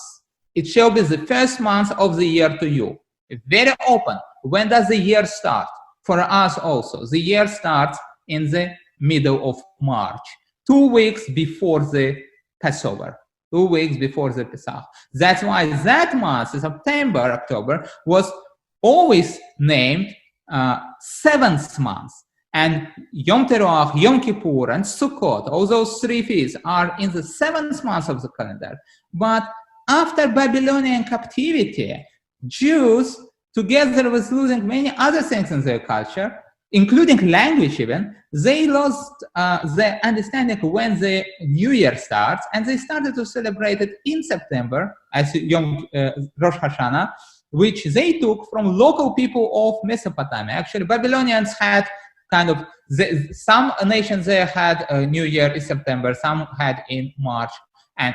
It shall be the first month of the year to you. Very open. When does the year start? For us also, the year starts in the middle of March, 2 weeks before the Passover. 2 weeks before the Pesach. That's why that month, September, October, was always named seventh month. And Yom Teruah, Yom Kippur, and Sukkot, all those three feasts are in the seventh month of the calendar. But after Babylonian captivity, Jews, together with losing many other things in their culture, including language even, they lost their understanding when the New Year starts, and they started to celebrate it in September as Rosh Hashanah, which they took from local people of Mesopotamia. Actually, Babylonians had kind of, some nations there had a New Year in September, some had in March, and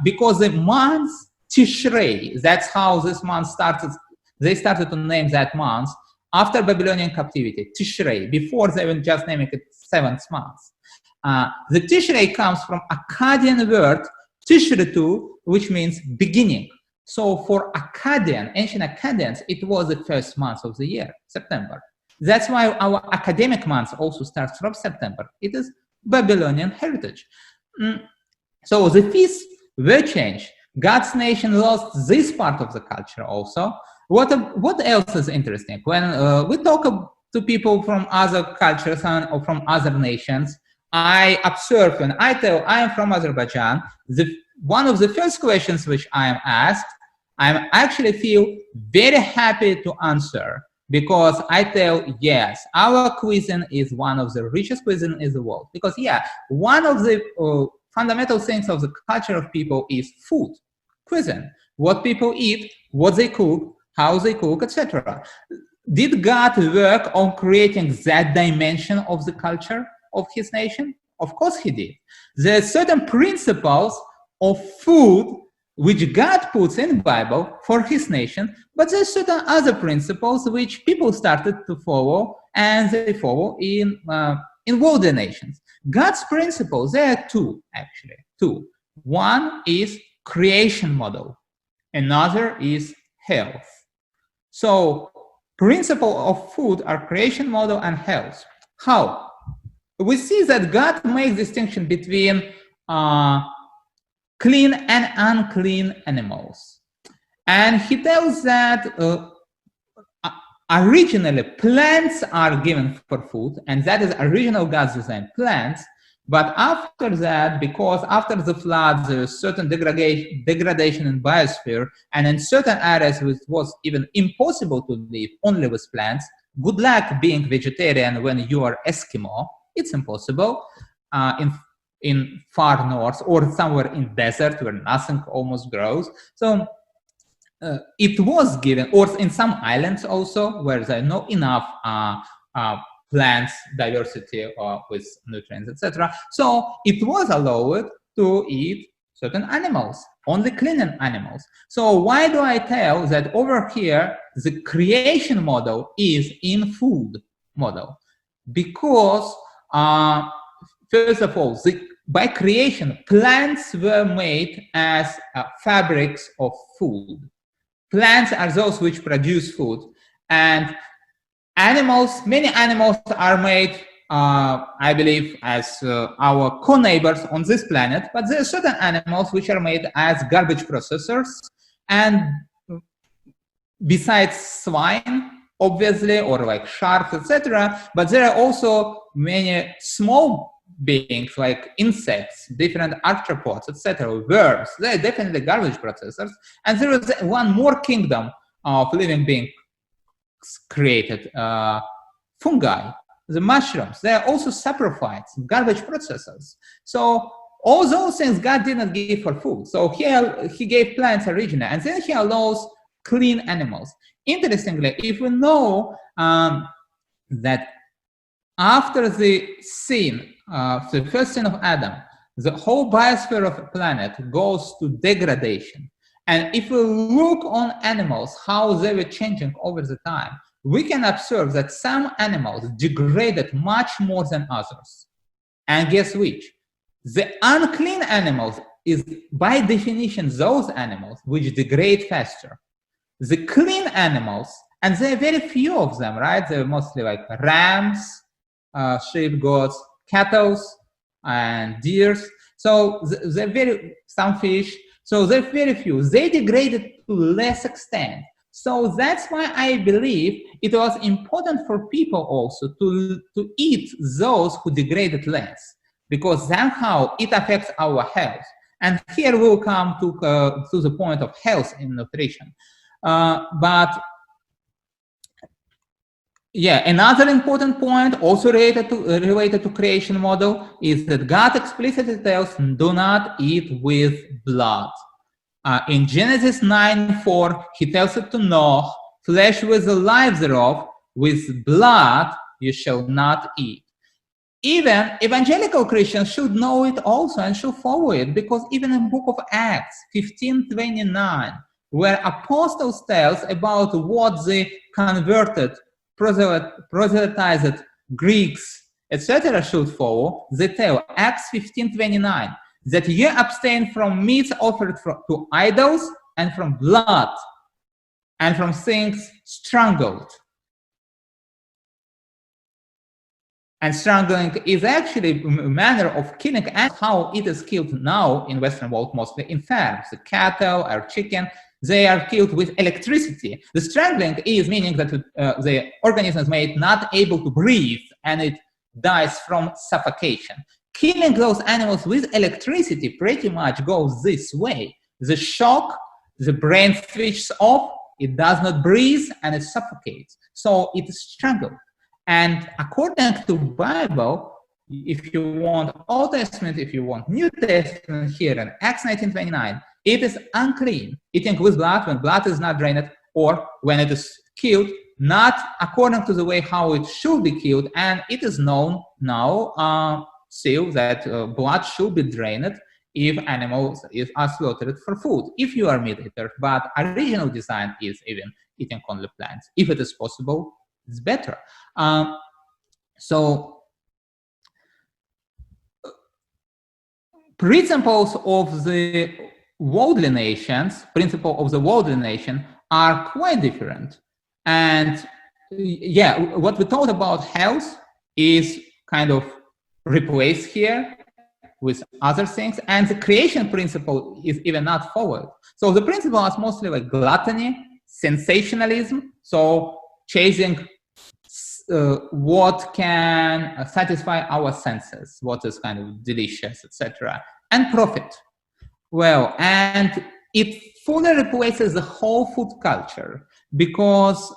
because the month Tishrei, that's how this month started, they started to name that month after Babylonian captivity, Tishrei, before they were just naming it seventh month. The Tishrei comes from Akkadian word Tishretu, which means beginning. So for Akkadian, ancient Akkadians, it was the first month of the year, September. That's why our academic month also starts from September. It is Babylonian heritage. So the feasts were changed. God's nation lost this part of the culture also. What else is interesting? When we talk to people from other cultures or from other nations, I observe when I tell I am from Azerbaijan, one of the first questions which I am asked, I actually feel very happy to answer, because I tell, yes, our cuisine is one of the richest cuisine in the world. Because one of the fundamental things of the culture of people is food, cuisine, what people eat, what they cook, how they cook, etc. Did God work on creating that dimension of the culture of his nation? Of course he did. There are certain principles of food which God puts in the Bible for his nation, but there are certain other principles which people started to follow, and they follow in worldly nations. God's principles, there are two, actually, two. One is creation model, another is health. So principle of food are creation model and health. How? We see that God makes distinction between clean and unclean animals. And he tells that originally plants are given for food, and that is original God's design, plants. But after that, because after the floods, there was certain degradation in biosphere, and in certain areas it was even impossible to live only with plants. Good luck being vegetarian when you are Eskimo. It's impossible in far north or somewhere in desert where nothing almost grows. So it was given, or in some islands also where there are not enough plants diversity with nutrients, etc. So it was allowed to eat certain animals, only clean animals. So why do I tell that over here the creation model is in food model? Because first of all, by creation, plants were made as fabrics of food. Plants are those which produce food, and animals, many animals are made, I believe, as our co-neighbors on this planet, but there are certain animals which are made as garbage processors, and besides swine, obviously, or like sharks, etc., but there are also many small beings like insects, different arthropods, etc., worms. They are definitely garbage processors. And there is one more kingdom of living beings created, fungi, the mushrooms. They are also saprophytes, garbage processors. So all those things God didn't give for food. So he gave plants originally, and then he allows clean animals. Interestingly, if we know that after the sin, the first sin of Adam, the whole biosphere of the planet goes to degradation. And if we look on animals, how they were changing over the time, we can observe that some animals degraded much more than others. And guess which? The unclean animals is by definition those animals which degrade faster. The clean animals, and there are very few of them, right? They're mostly like rams, sheep, goats, cattle, and deers. So they're some fish, so they're very few. They degraded to less extent. So that's why I believe it was important for people also to eat those who degraded less, because somehow it affects our health. And here we'll come to the point of health in nutrition. But yeah, another important point also related to creation model is that God explicitly tells, do not eat with blood. In Genesis 9:4, he tells it to Noah, flesh with the life thereof, with blood you shall not eat. Even evangelical Christians should know it also and should follow it, because even in the book of Acts 15:29, where apostles tells about what the converted, proselytized Greeks, etc. should follow, they tell, Acts 15:29, that ye abstain from meats offered to idols, and from blood, and from things strangled. And strangling is actually a manner of killing, and how it is killed now in Western world, mostly in farms. The cattle or chicken, they are killed with electricity. The strangling is meaning that the organism is made not able to breathe, and it dies from suffocation. Killing those animals with electricity pretty much goes this way. The shock, the brain switches off, it does not breathe, and it suffocates. So it is strangled. And according to Bible, if you want Old Testament, if you want New Testament, here in Acts 19:29, it is unclean, eating with blood when blood is not drained, or when it is killed, not according to the way how it should be killed. And it is known now still that blood should be drained if animals are slaughtered for food, if you are meat eater. But original design is even eating only plants. If it is possible, it's better. So principles of the worldly nations, are quite different. And yeah, what we thought about health is kind of replaced here with other things, and the creation principle is even not followed. So the principle is mostly like gluttony, sensationalism, so chasing what can satisfy our senses, what is kind of delicious, etc., and profit. Well, and it fully replaces the whole food culture, because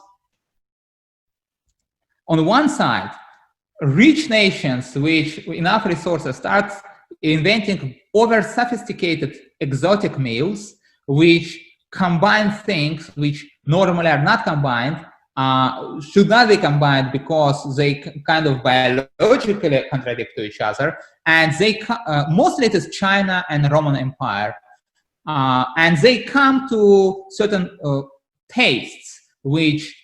on one side, rich nations which enough resources start inventing over sophisticated exotic meals which combine things which normally are not combined, should not be combined because they kind of biologically contradict to each other, and they mostly it is China and Roman Empire, and they come to certain tastes which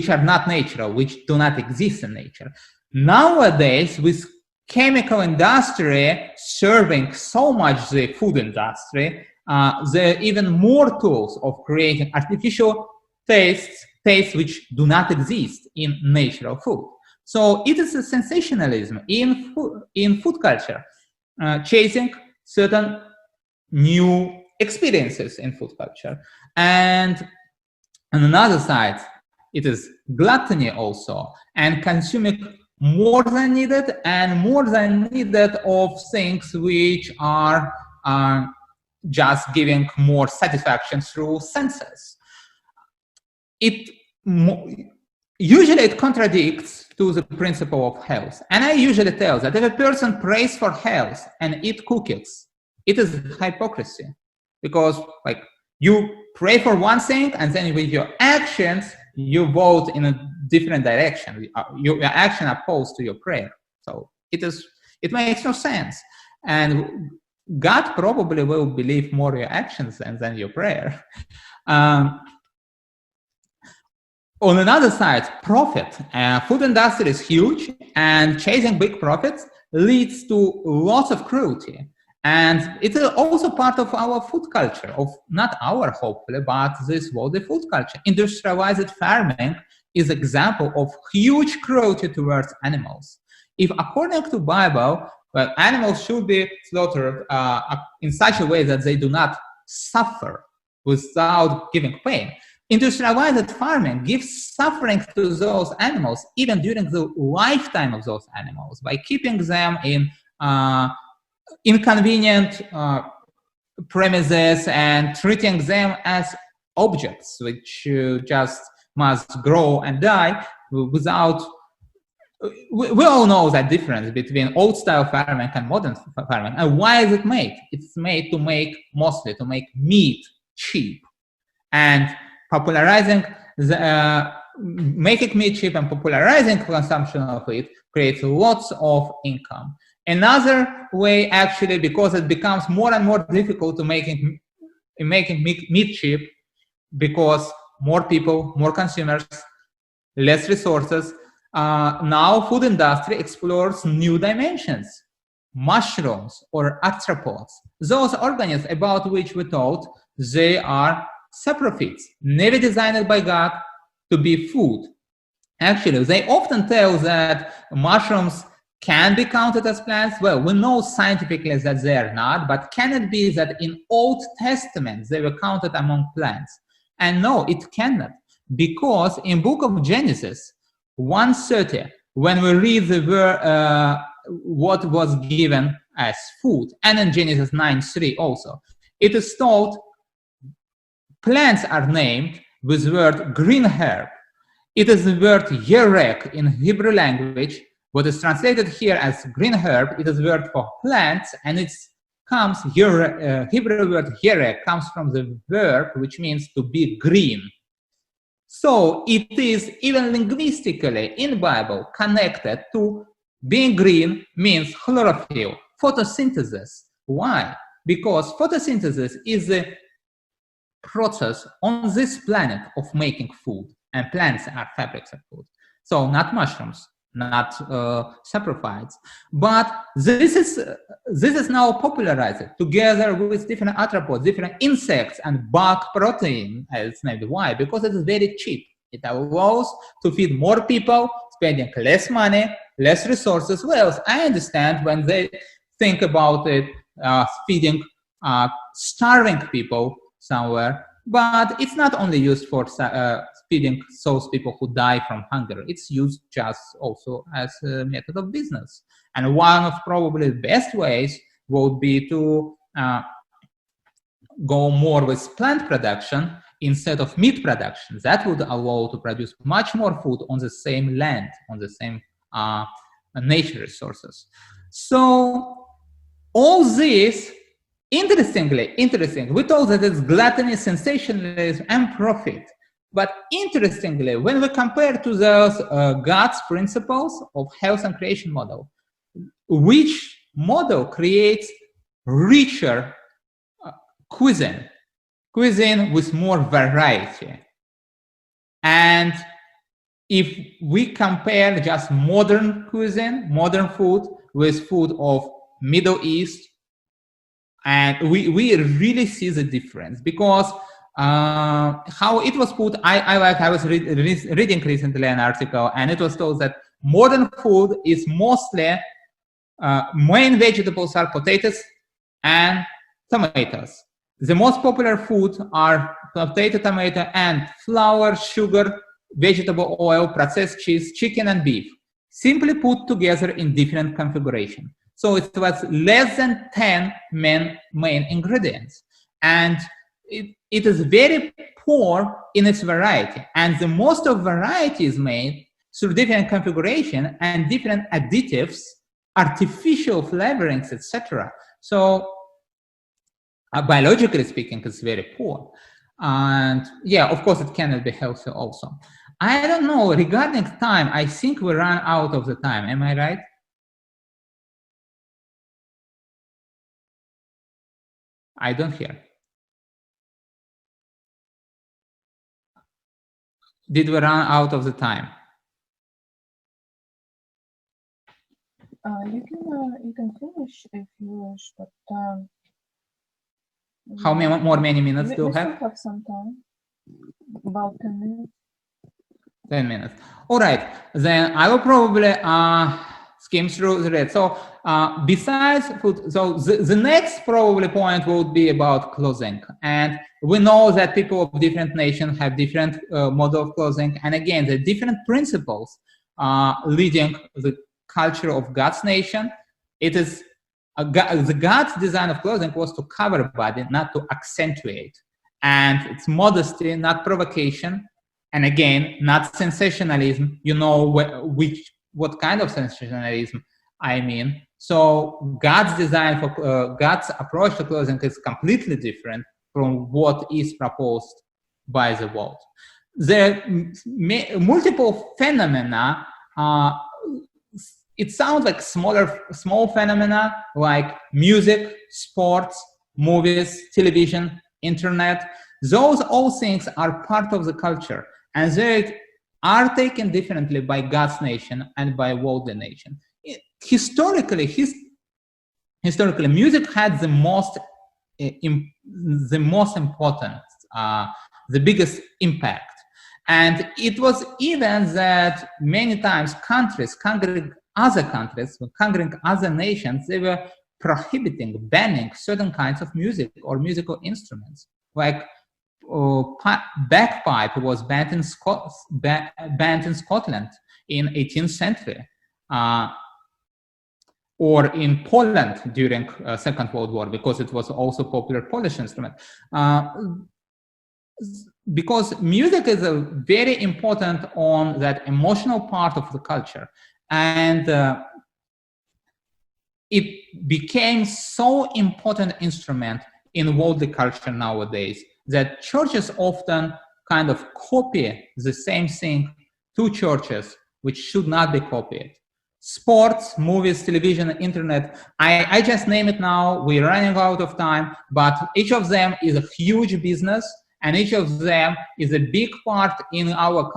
are not natural, which do not exist in nature. Nowadays, with chemical industry serving so much the food industry, there are even more tools of creating artificial tastes which do not exist in natural food. So it is a sensationalism in food culture, chasing certain new experiences in food culture. And on another side, it is gluttony also, and consuming more than needed and more than needed of things which are just giving more satisfaction through senses. Usually it contradicts to the principle of health. And I usually tell that if a person prays for health and eat cookies, it is hypocrisy, because like you pray for one thing and then with your actions you vote in a different direction. Your action opposed to your prayer. So it makes no sense. And God probably will believe more your actions than your prayer. On another side, profit. Food industry is huge, and chasing big profits leads to lots of cruelty. And it is also part of our food culture, of not our, hopefully, but this worldly food culture. Industrialized farming is an example of huge cruelty towards animals. If according to Bible, Well, animals should be slaughtered in such a way that they do not suffer without giving pain. Industrialized farming gives suffering to those animals even during the lifetime of those animals by keeping them in inconvenient premises and treating them as objects which just must grow and die without. We all know that difference between old style farming and modern farming. And why is it made? It's made to make, mostly to make meat cheap. And popularizing making meat cheap and popularizing consumption of it creates lots of income. Another way, actually, because it becomes more and more difficult to making meat cheap, because more people, more consumers, less resources. Now food industry explores new dimensions, mushrooms or arthropods, those organisms about which we thought they are saprophytes, never designed by God to be food. Actually, they often tell that mushrooms can be counted as plants. Well, we know scientifically that they are not, but can it be that in Old Testament they were counted among plants? And no, it cannot, because in Book of Genesis 1:30, when we read what was given as food, and in Genesis 9:3 also, it is told plants are named with the word green herb. It is the word yerek in Hebrew language. What is translated here as green herb, it is the word for plants, and it comes, Hebrew word yerek comes from the verb which means to be green. So it is even linguistically in Bible connected to being green means chlorophyll, photosynthesis. Why? Because photosynthesis is the process on this planet of making food, and plants are fabrics of food. So not mushrooms, not saprophytes, but this is now popularized together with different arthropods, different insects, and bug protein, as it's named. Why? Because it is very cheap. It allows to feed more people, spending less money, less resources. Well, I understand when they think about it, feeding starving people somewhere, but it's not only used for feeding those people who die from hunger. It's used just also as a method of business. And one of probably the best ways would be to go more with plant production instead of meat production. That would allow to produce much more food on the same land, on the same nature resources. So all this, interesting, we told that it's gluttony, sensationalism, and profit. But interestingly, when we compare to those God's principles of health and creation model, which model creates richer cuisine with more variety? And if we compare just modern cuisine, modern food, with food of Middle East, and we really see the difference, because how it was put, I was reading recently an article, and it was told that modern food is mostly main vegetables are potatoes and tomatoes. The most popular food are potato, tomato, and flour, sugar, vegetable oil, processed cheese, chicken, and beef, simply put together in different configuration. So it was less than 10 main ingredients. And it is very poor in its variety. And the most of variety is made through different configuration and different additives, artificial flavorings, etc. So biologically speaking, it's very poor. And yeah, of course, it cannot be healthy also. I don't know, regarding time, I think we ran out of the time. Am I right? I don't hear. Did we run out of the time? You can finish if you wish, but how many minutes do you have? We still have some time, about 10 minutes. 10 minutes. All right, then I will probably skim through it. So besides food, so the next probably point would be about clothing. And we know that people of different nations have different model of clothing. And again, the different principles leading the culture of God's nation. It is the God's design of clothing was to cover body, not to accentuate. And it's modesty, not provocation. And again, not sensationalism. You know what kind of sensationalism I mean. So God's design for God's approach to clothing is completely different from what is proposed by the world. There are multiple phenomena. It sounds like small phenomena like music, sports, movies, television, internet. Those all things are part of the culture, and they are taken differently by God's nation and by worldly nation. Historically, music had the most important, the biggest impact. And it was even that many times countries, conquering other nations, they were prohibiting, banning certain kinds of music or musical instruments. Like bagpipe was banned in Scotland in 18th century. Or in Poland during Second World War, because it was also popular Polish instrument. Because music is a very important on that emotional part of the culture. And it became so important instrument in worldly culture nowadays that churches often kind of copy the same thing to churches, which should not be copied. Sports, movies, television, internet, I just name it now, we're running out of time, but each of them is a huge business, and each of them is a big part in our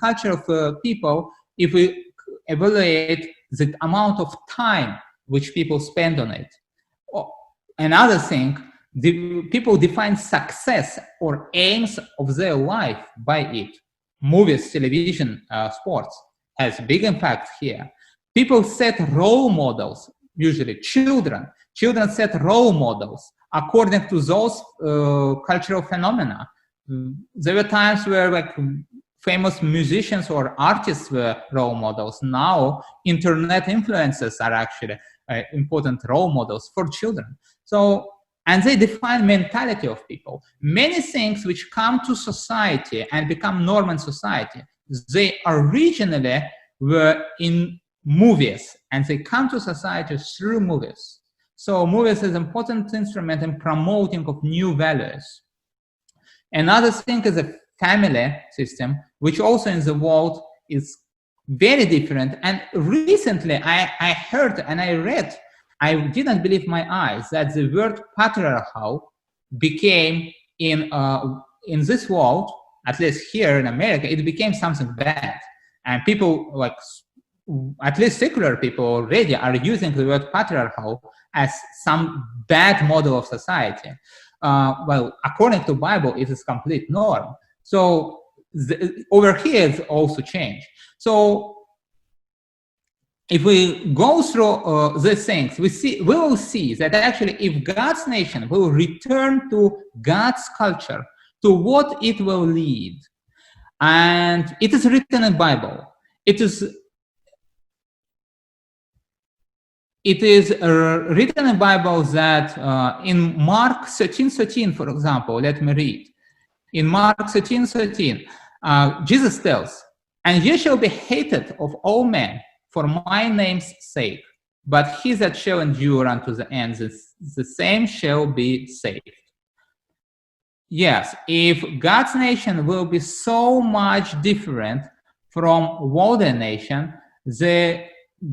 culture of people if we evaluate the amount of time which people spend on it. Another thing, people define success or aims of their life by it. Movies, television, sports has big impact here. People set role models, usually children. Children set role models according to those cultural phenomena. There were times where like famous musicians or artists were role models. Now, internet influencers are actually important role models for children. So, and they define mentality of people. Many things which come to society and become norm in society, they originally were in movies, and they come to society through movies. So movies is an important instrument in promoting of new values. Another thing is a family system, which also in the world is very different. And recently I heard and I read, I didn't believe my eyes, that the word patriarchal became in this world, at least here in America, it became something bad. And people like, at least secular people already are using the word patriarchal as some bad model of society. Well, according to Bible, it is complete norm. So over here, it's also changed. So if we go through these things, we will see that actually if God's nation will return to God's culture, to what it will lead. And it is written in Bible. It is written in Bible that in Mark 13:13, for example, let me read. In Mark 13:13, Jesus tells, "And ye shall be hated of all men for my name's sake, but he that shall endure unto the end, the same shall be saved." Yes, if God's nation will be so much different from worldly nation,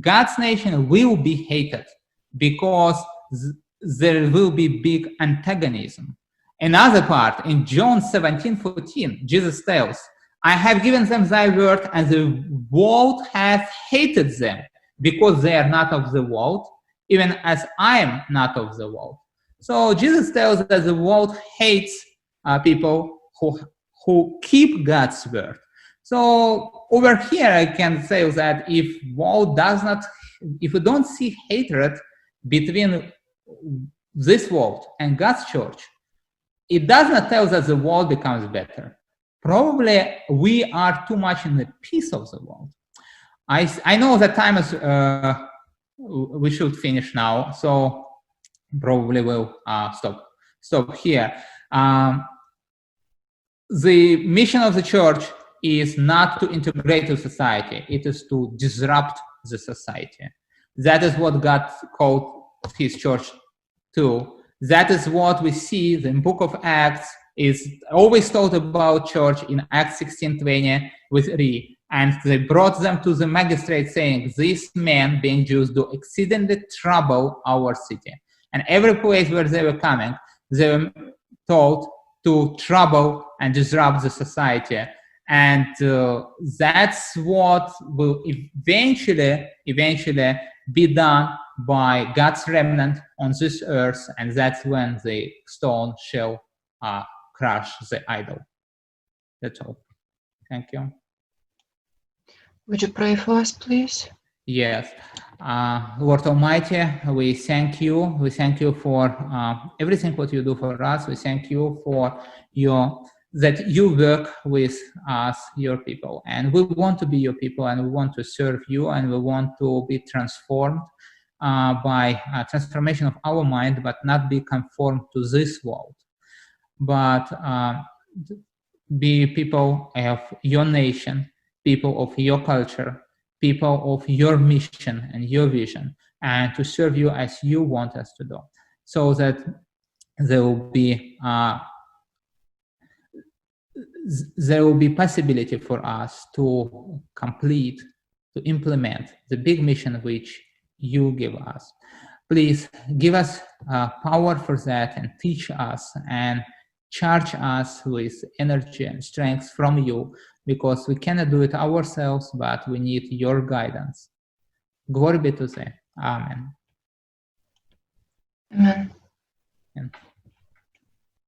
God's nation will be hated because there will be big antagonism. Another part, in John 17:14, Jesus tells, "I have given them thy word, and the world hath hated them, because they are not of the world, even as I am not of the world." So Jesus tells that the world hates people who keep God's word. So over here, I can say that if world does not if we don't see hatred between this world and God's church, it does not tell that the world becomes better. Probably we are too much in the peace of the world. I know that time is, we should finish now, so probably we'll stop here. The mission of the church is not to integrate to society, it is to disrupt the society. That is what God called his church to. That is what we see. The book of Acts is always taught about church in Acts 16:20 with Re. And they brought them to the magistrate saying, these men, being Jews, do exceedingly trouble our city. And every place where they were coming, they were told to trouble and disrupt the society. And that's what will eventually be done by God's remnant on this earth, and that's when the stone shall crush the idol. That's all. Thank you. Would you pray for us, please? Yes. Lord Almighty, we thank you. We thank you for everything what you do for us. We thank you for that you work with us, your people. And we want to be your people, and we want to serve you, and we want to be transformed by transformation of our mind, but not be conformed to this world, but be people of your nation, people of your culture, people of your mission and your vision, and to serve you as you want us to do, so that there will be possibility for us to complete, to implement the big mission which you give us. Please give us power for that, and teach us and charge us with energy and strength from you, because we cannot do it ourselves, but we need your guidance. Glory be to thee. Amen. Amen. And